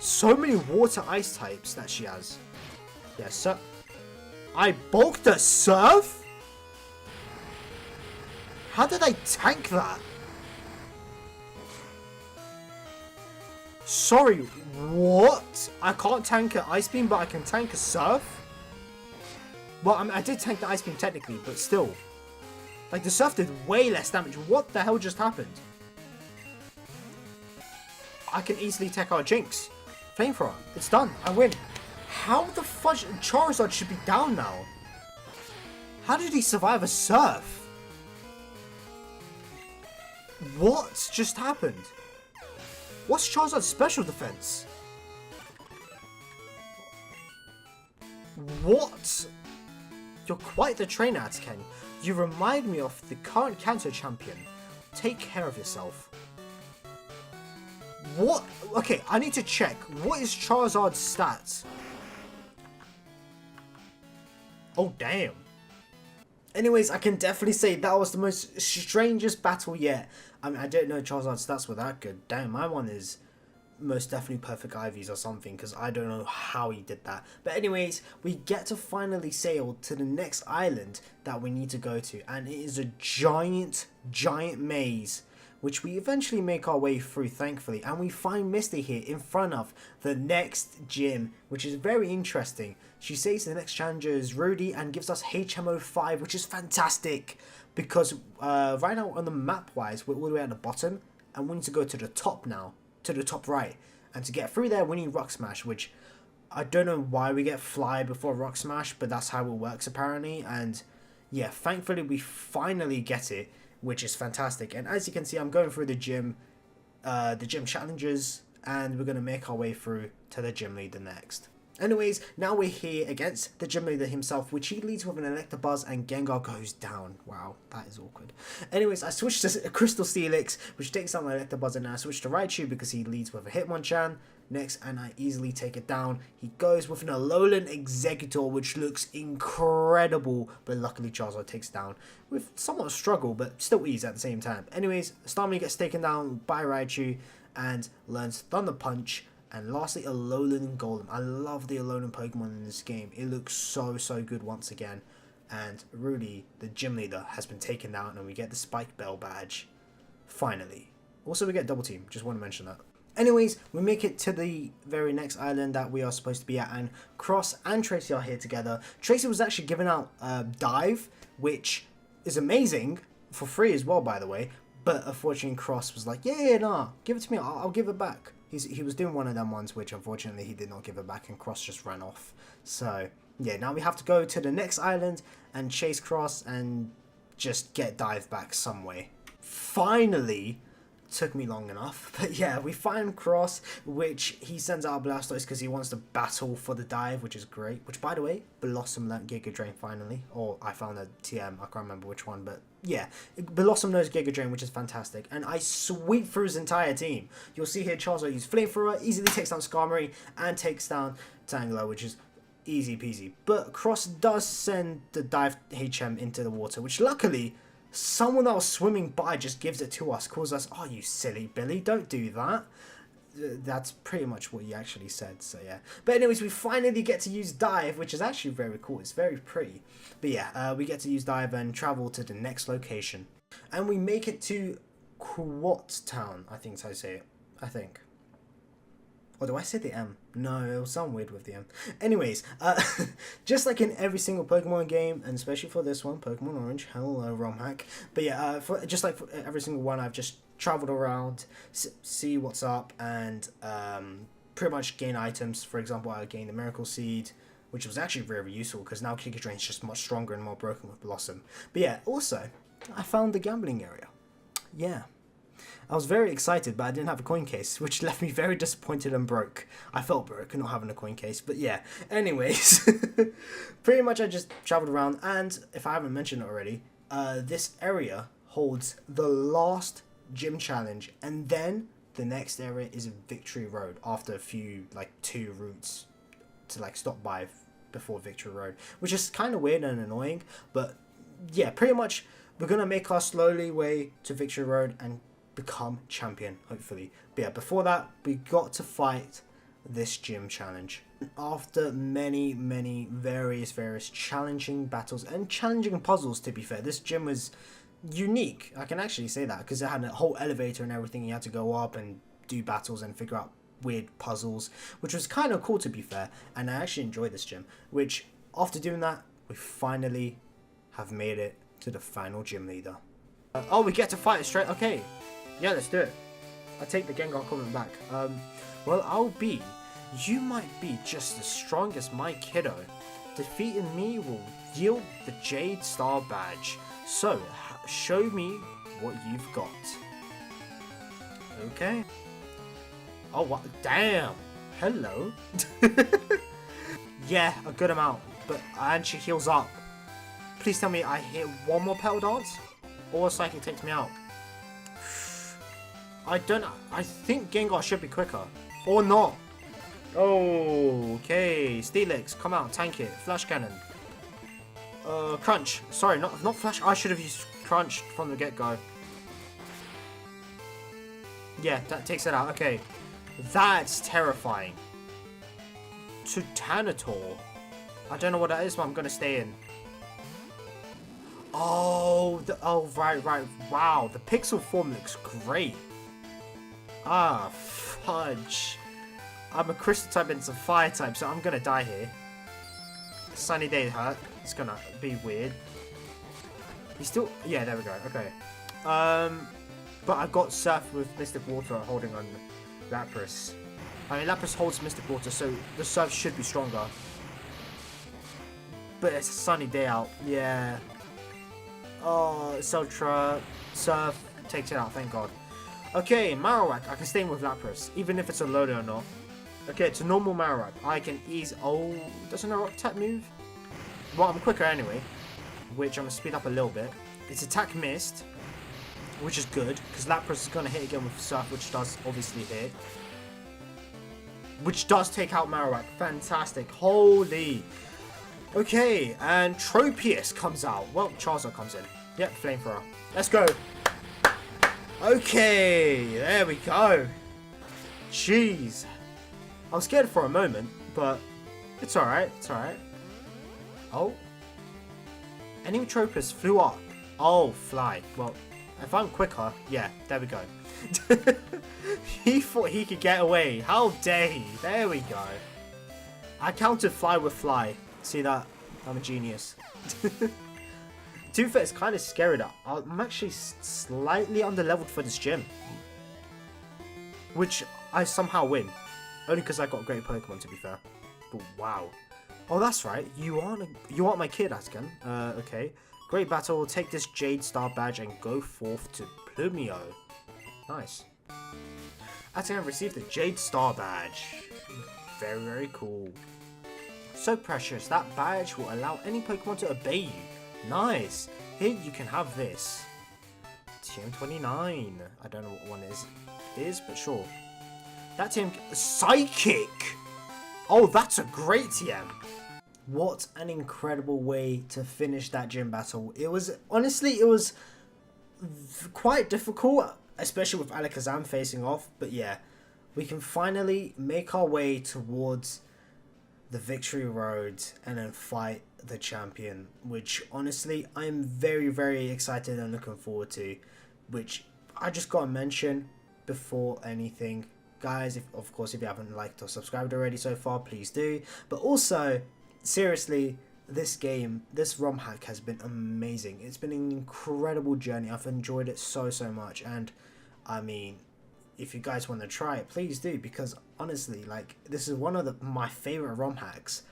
So many water ice types that she has. Yeah, so I bulked a Surf? How did I tank that? Sorry, what? I can't tank an Ice Beam, but I can tank a Surf? Well, I did tank the Ice Beam technically, but still. Like, the Surf did way less damage. What the hell just happened? I can easily take out Jinx. Flamethrower. It's done. I win. How the fudge? Charizard should be down now. How did he survive a Surf? What just happened? What's Charizard's special defense? What? You're quite the trainer, Atsukan. You remind me of the current Kanto champion. Take care of yourself. What? Okay, I need to check. What is Charizard's stats? Oh, damn. Anyways, I can definitely say that was the most strangest battle yet. I mean, I don't know Charizard's stats were that good. Damn, my one is most definitely perfect IVs or something, because I don't know how he did that. But anyways, we get to finally sail to the next island that we need to go to, and it is a giant maze, which we eventually make our way through, thankfully, and we find Misty here in front of the next gym, which is very interesting. She says the next challenger is Rudy and gives us HMO5, which is fantastic, because right now on the map wise, we're all the way at the bottom, and we need to go to the top now, to the top right, and to get through there we need Rock Smash, which I don't know why we get Fly before Rock Smash, but that's how it works apparently. And yeah, thankfully we finally get it, which is fantastic. And as you can see, I'm going through the gym challenges, and we're going to make our way through to the gym leader next. Anyways, now we're here against the gym leader himself, which he leads with an Electabuzz, and Gengar goes down. Wow, that is awkward. Anyways, I switched to Crystal Steelix, which takes out my Electabuzz, and I switched to Raichu because he leads with a Hitmonchan next, and I easily take it down. He goes with an Alolan Executor, which looks incredible, but luckily Charizard takes it down with somewhat of struggle, but still easy at the same time. Anyways, Starmie gets taken down by Raichu and learns Thunder Punch. And lastly, Alolan Golem. I love the Alolan Pokemon in this game. It looks so good once again. And Rudy, the gym leader, has been taken down, and we get the Spike Bell badge. Finally. Also, we get Double Team. Just want to mention that. Anyways, we make it to the very next island that we are supposed to be at, and Cross and Tracy are here together. Tracy was actually giving out Dive, which is amazing, for free as well, by the way. But unfortunately, Cross was like, yeah, nah, give it to me, I'll give it back. he was doing one of them ones which unfortunately he did not give it back and Cross just ran off. So yeah, now we have to go to the next island and chase Cross and just get Dive back some way. Finally, took me long enough, but yeah, we find Cross, which he sends out Blastoise because he wants to battle for the dive, which is great. Which, by the way, Blossom learnt Giga Drain finally, or I found a TM, I can't remember which one, but yeah, Blossom knows Giga Drain, which is fantastic, and I sweep through his entire team. You'll see here Charizard use Flamethrower, easily takes down Skarmory, and takes down Tangela, which is easy peasy. But Cross does send the dive HM into the water, which luckily someone that was swimming by just gives it to us, calls us, "Oh, you silly Billy, don't do that." That's pretty much what he actually said, so yeah. But anyways, we finally get to use Dive, which is actually very cool. It's very pretty. But yeah, we get to use Dive and travel to the next location. And we make it to Quat Town, I think is how I say it. I think. Or do I say the M? No, it will sound weird with the M. Anyways, just like in every single Pokemon game, and especially for this one, Pokemon Orange, hello ROM hack. But yeah, just like for every single one, I've just traveled around, see what's up, and pretty much gain items. For example, I gained the Miracle Seed, which was actually very useful because now Giga Drain is just much stronger and more broken with Blossom. But yeah, also, I found the gambling area. Yeah. I was very excited, but I didn't have a coin case, which left me very disappointed and broke. I felt broke not having a coin case, but yeah. Anyways, pretty much I just traveled around, and if I haven't mentioned it already, this area holds the last gym challenge, and then the next area is Victory Road after a few, like, 2 routes to, like, stop by before Victory Road, which is kind of weird and annoying, but yeah, pretty much we're going to make our slowly way to Victory Road and become champion, hopefully. But yeah, before that, we got to fight this gym challenge. After many various challenging battles and challenging puzzles, to be fair, this gym was unique. I can actually say that because it had a whole elevator and everything. You had to go up and do battles and figure out weird puzzles, which was kind of cool, to be fair. And I actually enjoyed this gym, which after doing that, we finally have made it to the final gym leader. Oh, we get to fight it straight. Okay. Yeah, let's do it. I take the Gengar comment back. Well, I'll be. You might be just as strong as my kiddo. Defeating me will yield the Jade Star badge. So, show me what you've got. Okay. Oh, what? Damn. Hello. Yeah, a good amount. And she heals up. Please tell me I hit one more Petal Dance? Or Psychic takes me out. I think Gengar should be quicker. Or not. Oh, okay. Steelix, come out, tank it. Flash Cannon. Crunch. Sorry, not Flash. I should have used Crunch from the get-go. Yeah, that takes it out. Okay. That's terrifying. Tutanator. I don't know what that is, but I'm going to stay in. Oh, right. Wow, the pixel form looks great. Ah, fudge. I'm a crystal type and it's a fire type, so I'm gonna die here. Sunny day hurt. It's gonna be weird. He's still... Yeah, there we go. Okay. But I got Surf with Mystic Water holding on Lapras. I mean, Lapras holds Mystic Water, so the Surf should be stronger. But it's a sunny day out. Yeah. Oh, Sultra. Surf takes it out, thank God. Okay, Marowak. I can stay in with Lapras, even if it's a loader or not. Okay, it's a normal Marowak. I can ease... Oh, doesn't a rock type move? Well, I'm quicker anyway, which I'm going to speed up a little bit. Its attack missed, which is good, because Lapras is going to hit again with Surf, which does obviously hit. Which does take out Marowak. Fantastic. Holy. Okay, and Tropius comes out. Well, Charizard comes in. Yep, Flamethrower. Let's go. Okay, there we go. Jeez. I was scared for a moment, but it's alright, it's alright. Oh. Enemy Tropius flew up. Oh, fly. Well, if I'm quicker, yeah, there we go. He thought he could get away. How dare he? There we go. I counted fly with fly. See that? I'm a genius. To be fair, it's kind of scary that I'm actually slightly underleveled for this gym. Which I somehow win. Only because I got great Pokemon, to be fair. But wow. Oh, that's right. You aren't my kid, Azcan. Okay. Great battle. Take this Jade Star badge and go forth to Plumio. Nice. Azcan received the Jade Star badge. Very, very cool. So precious. That badge will allow any Pokemon to obey you. Nice. Here you can have this. TM29. I don't know what one is, but sure. That TM... Psychic! Oh, that's a great TM. What an incredible way to finish that gym battle. It was, honestly, it was quite difficult, especially with Alakazam facing off. But yeah, we can finally make our way towards the victory road and then fight the champion, which honestly I'm very, very excited and looking forward to, which I just gotta mention before anything, guys, of course if you haven't liked or subscribed already so far, please do. But also, seriously, this ROM hack has been amazing. It's been an incredible journey. I've enjoyed it so much, and I mean, if you guys want to try it, please do, because honestly, like, this is one of my favorite ROM hacks.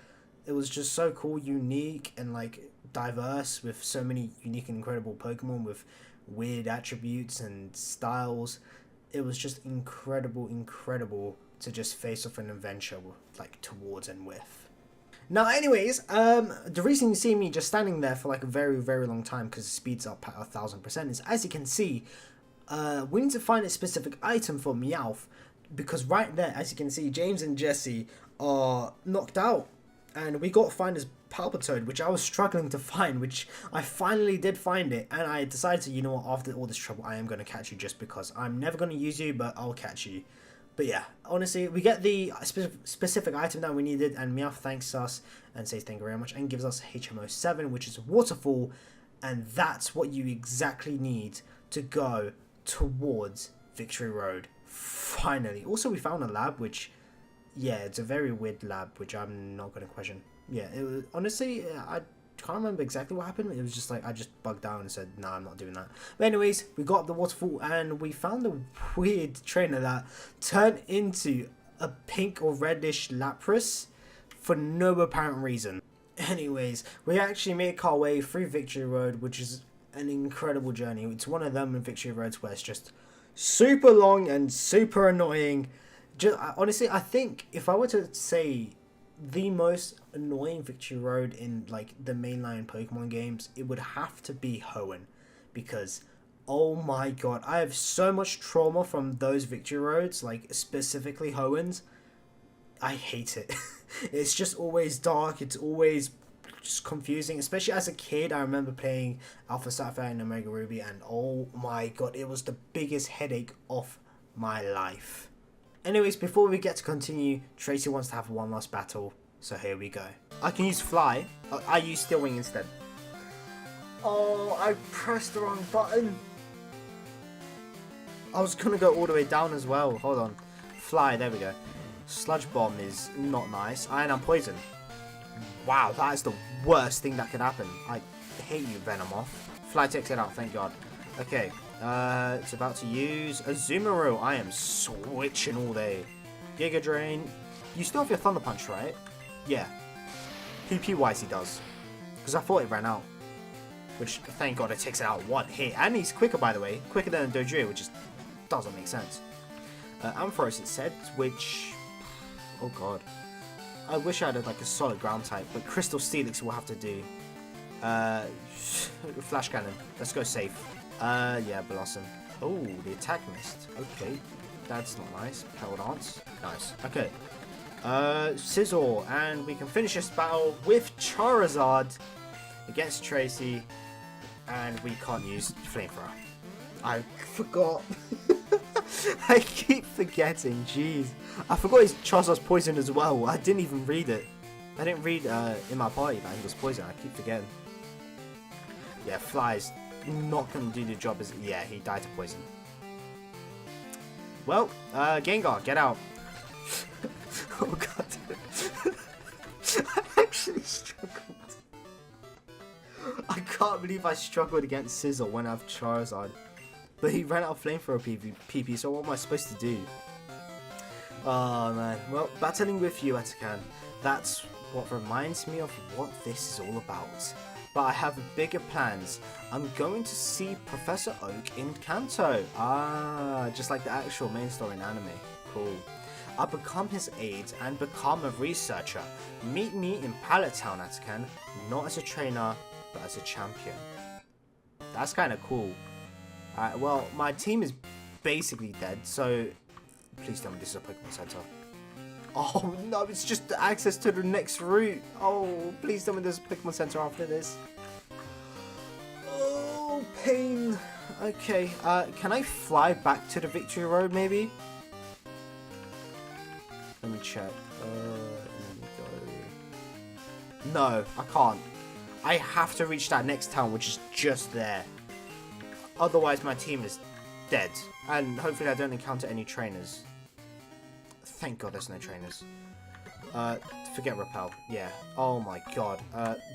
It was just so cool, unique, and like diverse, with so many unique and incredible Pokemon with weird attributes and styles. It was just incredible to just face off an adventure like towards and with. Now, anyways, the reason you see me just standing there for like a very, very long time, because it speeds up at 1000%, is, as you can see, we need to find a specific item for Meowth, because right there, as you can see, James and Jesse are knocked out, and we got to find his Palpitoad, which I was struggling to find, which I finally did find it, and I decided to, you know what, after all this trouble, I am going to catch you, just because I'm never going to use you, but I'll catch you. But yeah, honestly, we get the specific item that we needed, and Meowth thanks us and says thank you very much, and gives us HMO 7, which is a waterfall, and that's what you exactly need to go towards Victory Road. Finally. Also, we found a lab, which, yeah, it's a very weird lab, which I'm not going to question. Yeah, it was, honestly, I can't remember exactly what happened. It was just like, I just bugged out and said, no, I'm not doing that. But anyways, we got up the waterfall, and we found a weird trainer that turned into a pink or reddish Lapras for no apparent reason. Anyways, we actually make our way through Victory Road, which is an incredible journey. It's one of them in Victory Roads where it's just super long and super annoying. Just, honestly, I think if I were to say the most annoying Victory Road in like the mainline Pokemon games, it would have to be Hoenn, because oh my god, I have so much trauma from those Victory Roads, like specifically Hoenn's. I hate it. It's just always dark, it's always just confusing, especially as a kid. I remember playing Alpha Sapphire and Omega Ruby, and oh my god, it was the biggest headache of my life. Anyways, before we get to continue, Tracy wants to have one last battle, so here we go. I can use Fly. I use Steel Wing instead. Oh, I pressed the wrong button. I was gonna go all the way down as well. Hold on. Fly, there we go. Sludge Bomb is not nice. Iron and Poison. Wow, that is the worst thing that could happen. I hate you, Venomoth. Fly takes it out, thank god. Okay. It's about to use Azumarill. I am switching all day. Giga Drain. You still have your Thunder Punch, right? Yeah. PP-wise, he does. Because I thought it ran out. Which, thank god, it takes it out one hit. And he's quicker, by the way. Quicker than Dodrio, which just doesn't make sense. Ampharos, it said, which... Oh god. I wish I had like a solid ground type, but Crystal Steelix will have to do. Flash Cannon. Let's go safe. Yeah, Blossom. Oh, the attack missed. Okay, that's not nice. Pearl Dance. Nice. Okay. Sizzle, and we can finish this battle with Charizard against Tracy, and we can't use Flamethrower. I forgot. I keep forgetting, jeez. I forgot his Charizard's poison as well. I didn't even read it. I didn't read in my party that he was poison. I keep forgetting. Yeah, Fly's not going to do the job as... Yeah, he died to poison. Well, Gengar, get out. Oh god. I actually struggled. I can't believe I struggled against Sizzle when I have Charizard. But he ran out of Flamethrower PP, so what am I supposed to do? Oh man, well, battling with you, Atakan, that's what reminds me of what this is all about. But I have bigger plans. I'm going to see Professor Oak in Kanto. Ah, just like the actual main story in anime. Cool. I'll become his aide and become a researcher. Meet me in Pallet Town, Atakan, not as a trainer, but as a champion. That's kind of cool. Alright, well, my team is basically dead, so please tell me this is a Pokemon Center. Oh no, it's just the access to the next route. Oh, please tell me there's a Pokemon Center after this. Oh, pain. Okay, can I fly back to the Victory Road maybe? Let me check. Let me go. No, I can't. I have to reach that next town, which is just there. Otherwise, my team is dead. And hopefully I don't encounter any trainers. Thank God there's no trainers. Forget Repel. Yeah. Oh my god.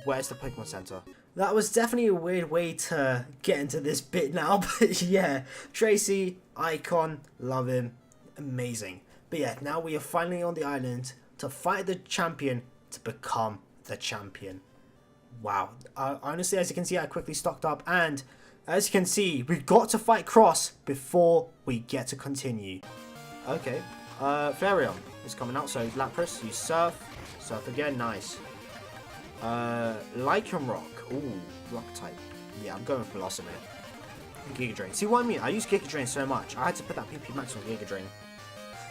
Where's the Pokemon Center? That was definitely a weird way to get into this bit now. But yeah. Tracy, icon, love him. Amazing. But yeah, now we are finally on the island to fight the champion to become the champion. Wow. Honestly, as you can see, I quickly stocked up. And as you can see, we've got to fight Cross before we get to continue. Okay. Flareon is coming out, so Lapras, you surf again, nice. Lycanroc, ooh, rock type. Yeah, I'm going for Blossom here. Giga Drain. See what I mean? I use Giga Drain so much. I had to put that PP Max on Giga Drain.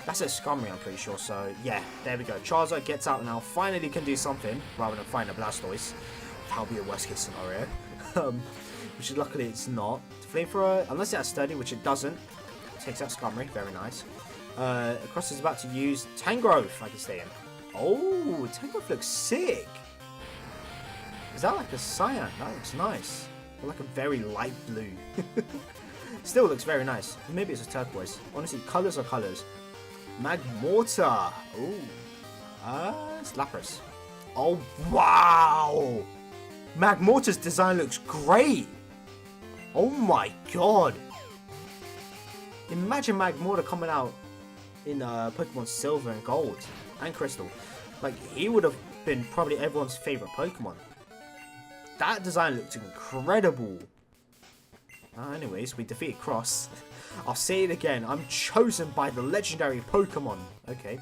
That's a Scumry, I'm pretty sure, so yeah, there we go. Charizard gets out now, finally can do something, rather than find a Blastoise. That would be a worst case scenario. Which luckily it's not. Flamethrower, unless it has Sturdy, which it doesn't, takes out Scumry, very nice. Cross is about to use Tangrowth, I can stay in. Oh, Tangrowth looks sick. Is that like a cyan? That looks nice. Or like a very light blue. Still looks very nice. Maybe it's a turquoise. Honestly, colours are colours. Magmortar. Ooh. It's Lapras. Oh, wow. Magmortar's design looks great. Oh my god. Imagine Magmortar coming out in Pokemon Silver and Gold and Crystal. Like, he would have been probably everyone's favourite Pokemon. That design looked incredible. Anyways, we defeated Cross. I'll say it again, I'm chosen by the legendary Pokemon. Okay.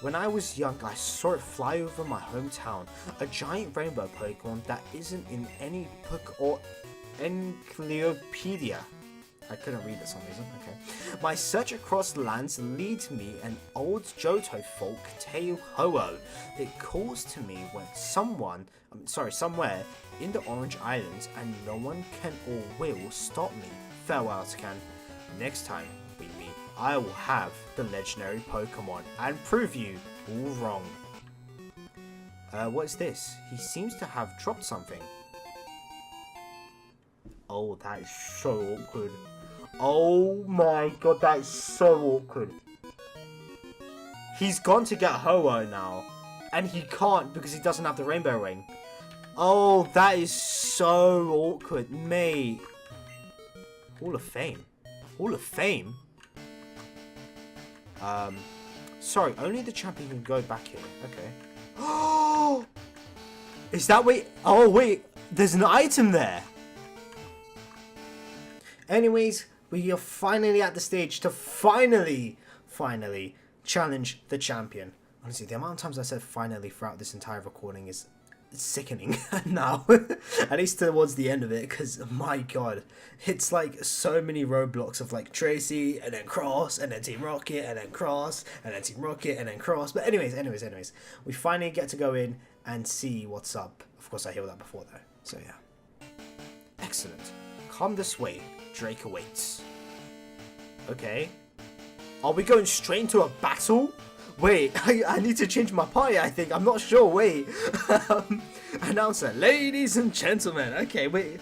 When I was young, I saw it fly over my hometown. A giant rainbow Pokemon that isn't in any book or encyclopedia. I couldn't read it for some reason. Okay. My search across lands leads me an old Johto folk tale Ho-Oh. It calls to me when somewhere in the Orange Islands, and no one can or will stop me. Farewell, Atakan. Next time we meet, I will have the legendary Pokemon and prove you all wrong. What is this? He seems to have dropped something. Oh, that is so awkward. Oh my god, that is so awkward. He's gone to get Ho-Oh now. And he can't because he doesn't have the Rainbow Ring. Oh, that is so awkward, mate. Hall of Fame. Hall of Fame? Sorry, only the champion can go back here. Okay. Oh! Is that wait? Oh, wait. There's an item there. Anyways, we are finally at the stage to finally challenge the champion. Honestly, the amount of times I said finally throughout this entire recording is sickening now. At least towards the end of it, because my god, it's like so many roadblocks of like Tracy and then Cross and then Team Rocket and then Cross and then Team Rocket and then Cross. But anyways, we finally get to go in and see what's up. Of course, I healed that before though, so yeah. Excellent. Come this way. Drake awaits. Okay. Are we going straight into a battle? Wait, I need to change my party, I think. I'm not sure. Wait. Announcer. Ladies and gentlemen. Okay, wait.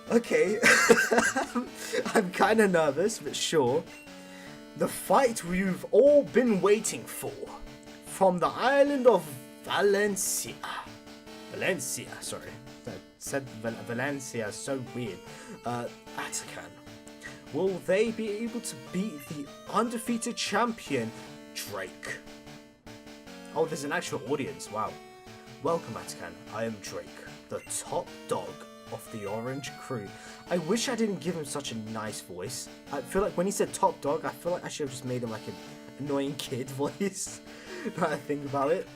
Okay. I'm kind of nervous, but sure. The fight we've all been waiting for. From the island of Valencia. Sorry. I said Valencia, so weird. Atakan. Will they be able to beat the undefeated champion Drake. Oh, there's an actual audience. Wow. Welcome, Atcan. I am Drake, the top dog of the Orange Crew. I wish I didn't give him such a nice voice. I feel like when he said top dog, I feel like I should have just made him like an annoying kid voice. Now I think about it.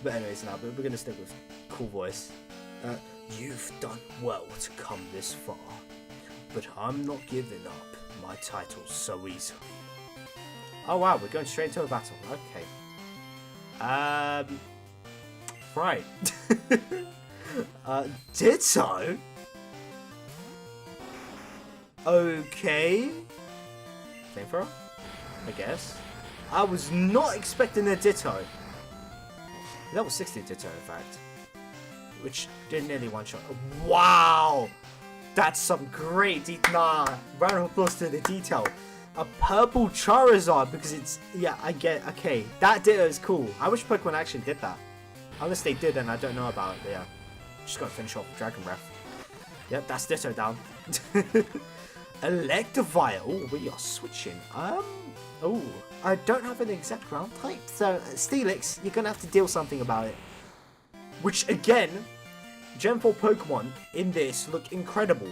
But anyways, now we're gonna stick with cool voice. You've done well to come this far, but I'm not giving up my titles so easily. Oh wow, we're going straight into a battle. Okay. Right. Ditto? Okay. Flamethrower? I guess. I was not expecting a Ditto. Level 60 Ditto, in fact. Which did nearly one shot. Wow! That's some great round of applause to the detail. A purple Charizard because it's... Yeah, I get... Okay, that Ditto is cool. I wish Pokemon actually did that. Unless they did and I don't know about it, but yeah. Just gotta finish off Dragon Breath. Yep, that's Ditto down. Electivire. Oh, we are switching. Oh, I don't have an exact ground type. So, Steelix, you're gonna have to deal something about it. Which, again, Gen 4 Pokemon in this look incredible.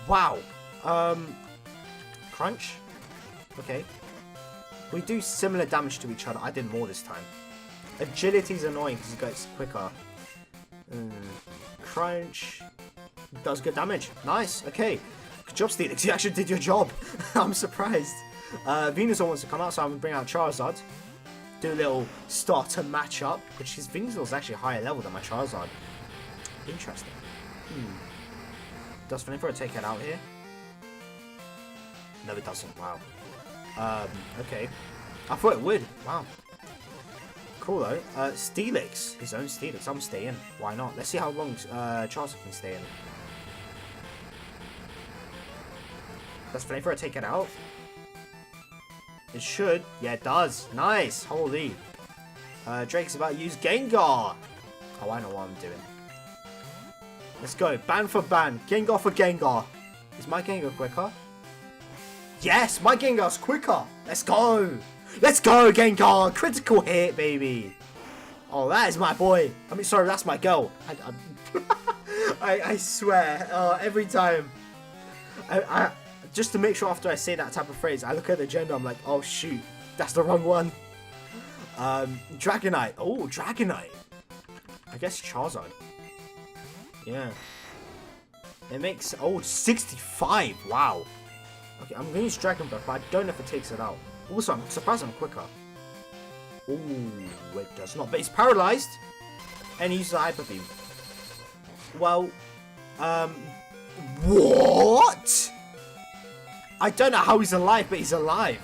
Wow. Crunch. Okay. We do similar damage to each other. I did more this time. Agility's annoying because it goes quicker. Crunch. Does good damage. Nice. Okay. Good job, Steelix. You actually did your job. I'm surprised. Venusaur wants to come out, so I'm going to bring out Charizard. Do a little starter matchup, which is Venusaur's actually a higher level than my Charizard. Interesting. Does Flamethrower take it out here? No, it doesn't. Wow. Okay. I thought it would. Wow. Cool though. Steelix. His own Steelix. I'm staying. Why not? Let's see how long Charizard can stay in. Does Flamethrower take it out? It should. Yeah, it does. Nice. Holy. Drake's about to use Gengar. Oh, I know what I'm doing. Let's go. Ban for ban. Gengar for Gengar. Is my Gengar quicker? Yes, my Gengar's quicker. Let's go. Let's go, Gengar. Critical hit, baby. Oh, that is my boy. I mean, sorry, that's my girl. I swear. Every time. I just to make sure after I say that type of phrase, I look at the gender, I'm like, oh, shoot. That's the wrong one. Dragonite. Oh, Dragonite. I guess Charizard. Yeah. It makes... Oh, 65. Wow. Okay, I'm going to use Dragon Breath, but I don't know if it takes it out. Also, I'm surprised I'm quicker. Oh, it does not. But he's paralyzed. And he uses a Hyper Beam. Well, what? I don't know how he's alive, but he's alive.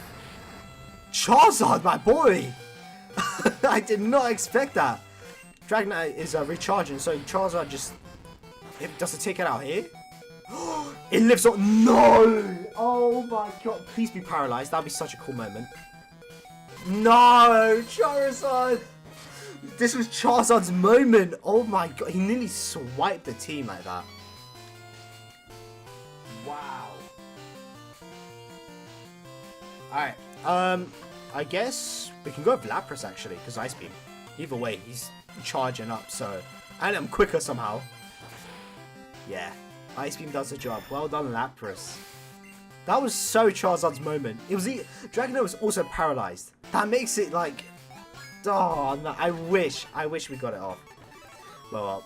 Charizard, my boy. I did not expect that. Dragonite is recharging, so Charizard just... Does it take it out here? It lives on... No! Oh my god. Please be paralyzed. That'd be such a cool moment. No! Charizard! This was Charizard's moment. Oh my god. He nearly swiped the team like that. Wow. Alright. I guess we can go with Lapras actually, because Ice Beam. Either way, he's charging up, so... And I'm quicker somehow. Yeah. Ice Beam does the job. Well done, Lapras. That was so Charizard's moment. It was... Dragonite was also paralyzed. That makes it like... Oh, no. I wish we got it off. Well,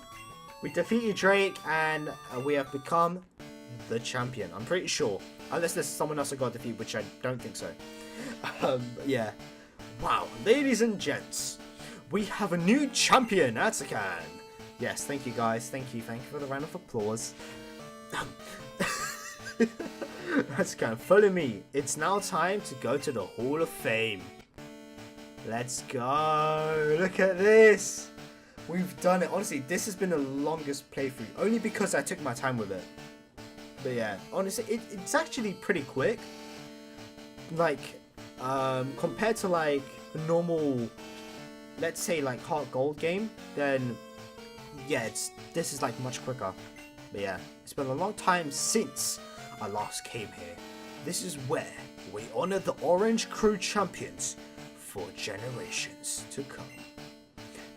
we defeated Drake, and we have become the champion. I'm pretty sure. Unless there's someone else I got defeated, which I don't think so. Yeah. Wow. Ladies and gents, we have a new champion, Atsakan. Yes, thank you guys. Thank you for the round of applause. Atsakan, follow me. It's now time to go to the Hall of Fame. Let's go. Look at this. We've done it. Honestly, this has been the longest playthrough. Only because I took my time with it. But yeah, honestly, it's actually pretty quick. Like, compared to like a normal, let's say like Heart Gold game, then yeah, this is like much quicker. But yeah, it's been a long time since I last came here. This is where we honor the Orange Crew champions for generations to come.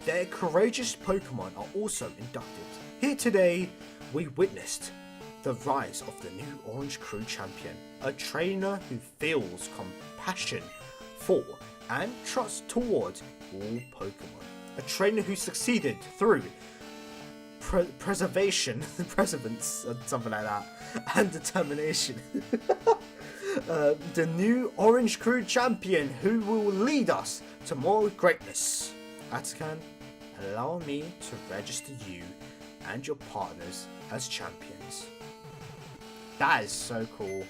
Their courageous Pokemon are also inducted. Here today, we witnessed the rise of the new Orange Crew champion, a trainer who feels compassion for and trust towards all Pokemon. A trainer who succeeded through perseverance, or something like that, and determination. The new Orange Crew champion who will lead us to more greatness. Atakan, allow me to register you and your partners as champions. That is so cool.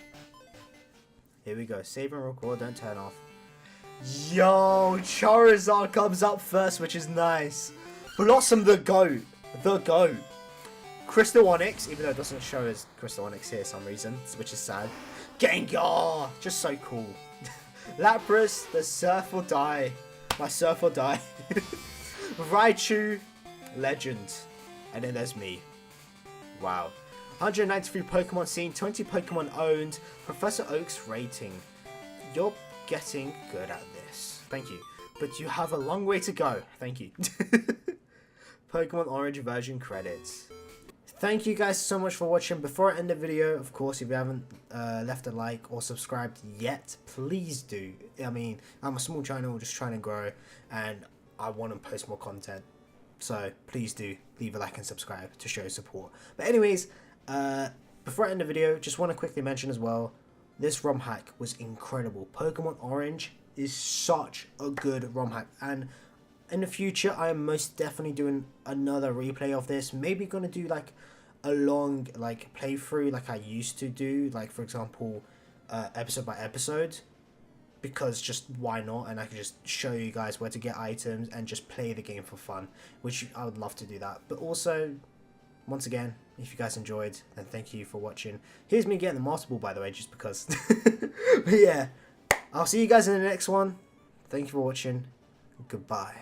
Here we go. Save and record, don't turn off. Yo, Charizard comes up first, which is nice. Blossom the GOAT. The GOAT. Crystal Onyx, even though it doesn't show as Crystal Onyx here for some reason, which is sad. Gengar! Just so cool. Lapras, the surf will die. My surf will die. Raichu, legend. And then there's me. Wow. 193 Pokemon seen, 20 Pokemon owned. Professor Oak's rating. You're getting good at this. Thank you. But you have a long way to go. Thank you. Pokemon Orange version credits. Thank you guys so much for watching. Before I end the video, of course, if you haven't left a like or subscribed yet, please do. I mean, I'm a small channel just trying to grow, and I want to post more content. So please do leave a like and subscribe to show support. But anyways, before I end the video, just want to quickly mention as well, this ROM hack was incredible. Pokemon Orange is such a good ROM hack, and in the future I am most definitely doing another replay of this. Maybe gonna do like a long playthrough like I used to do, like for example episode by episode, because just why not, and I can just show you guys where to get items and just play the game for fun, which I would love to do that. But also, once again, if you guys enjoyed, then thank you for watching. Here's me getting the Master Ball, by the way, just because. But yeah, I'll see you guys in the next one. Thank you for watching. Goodbye.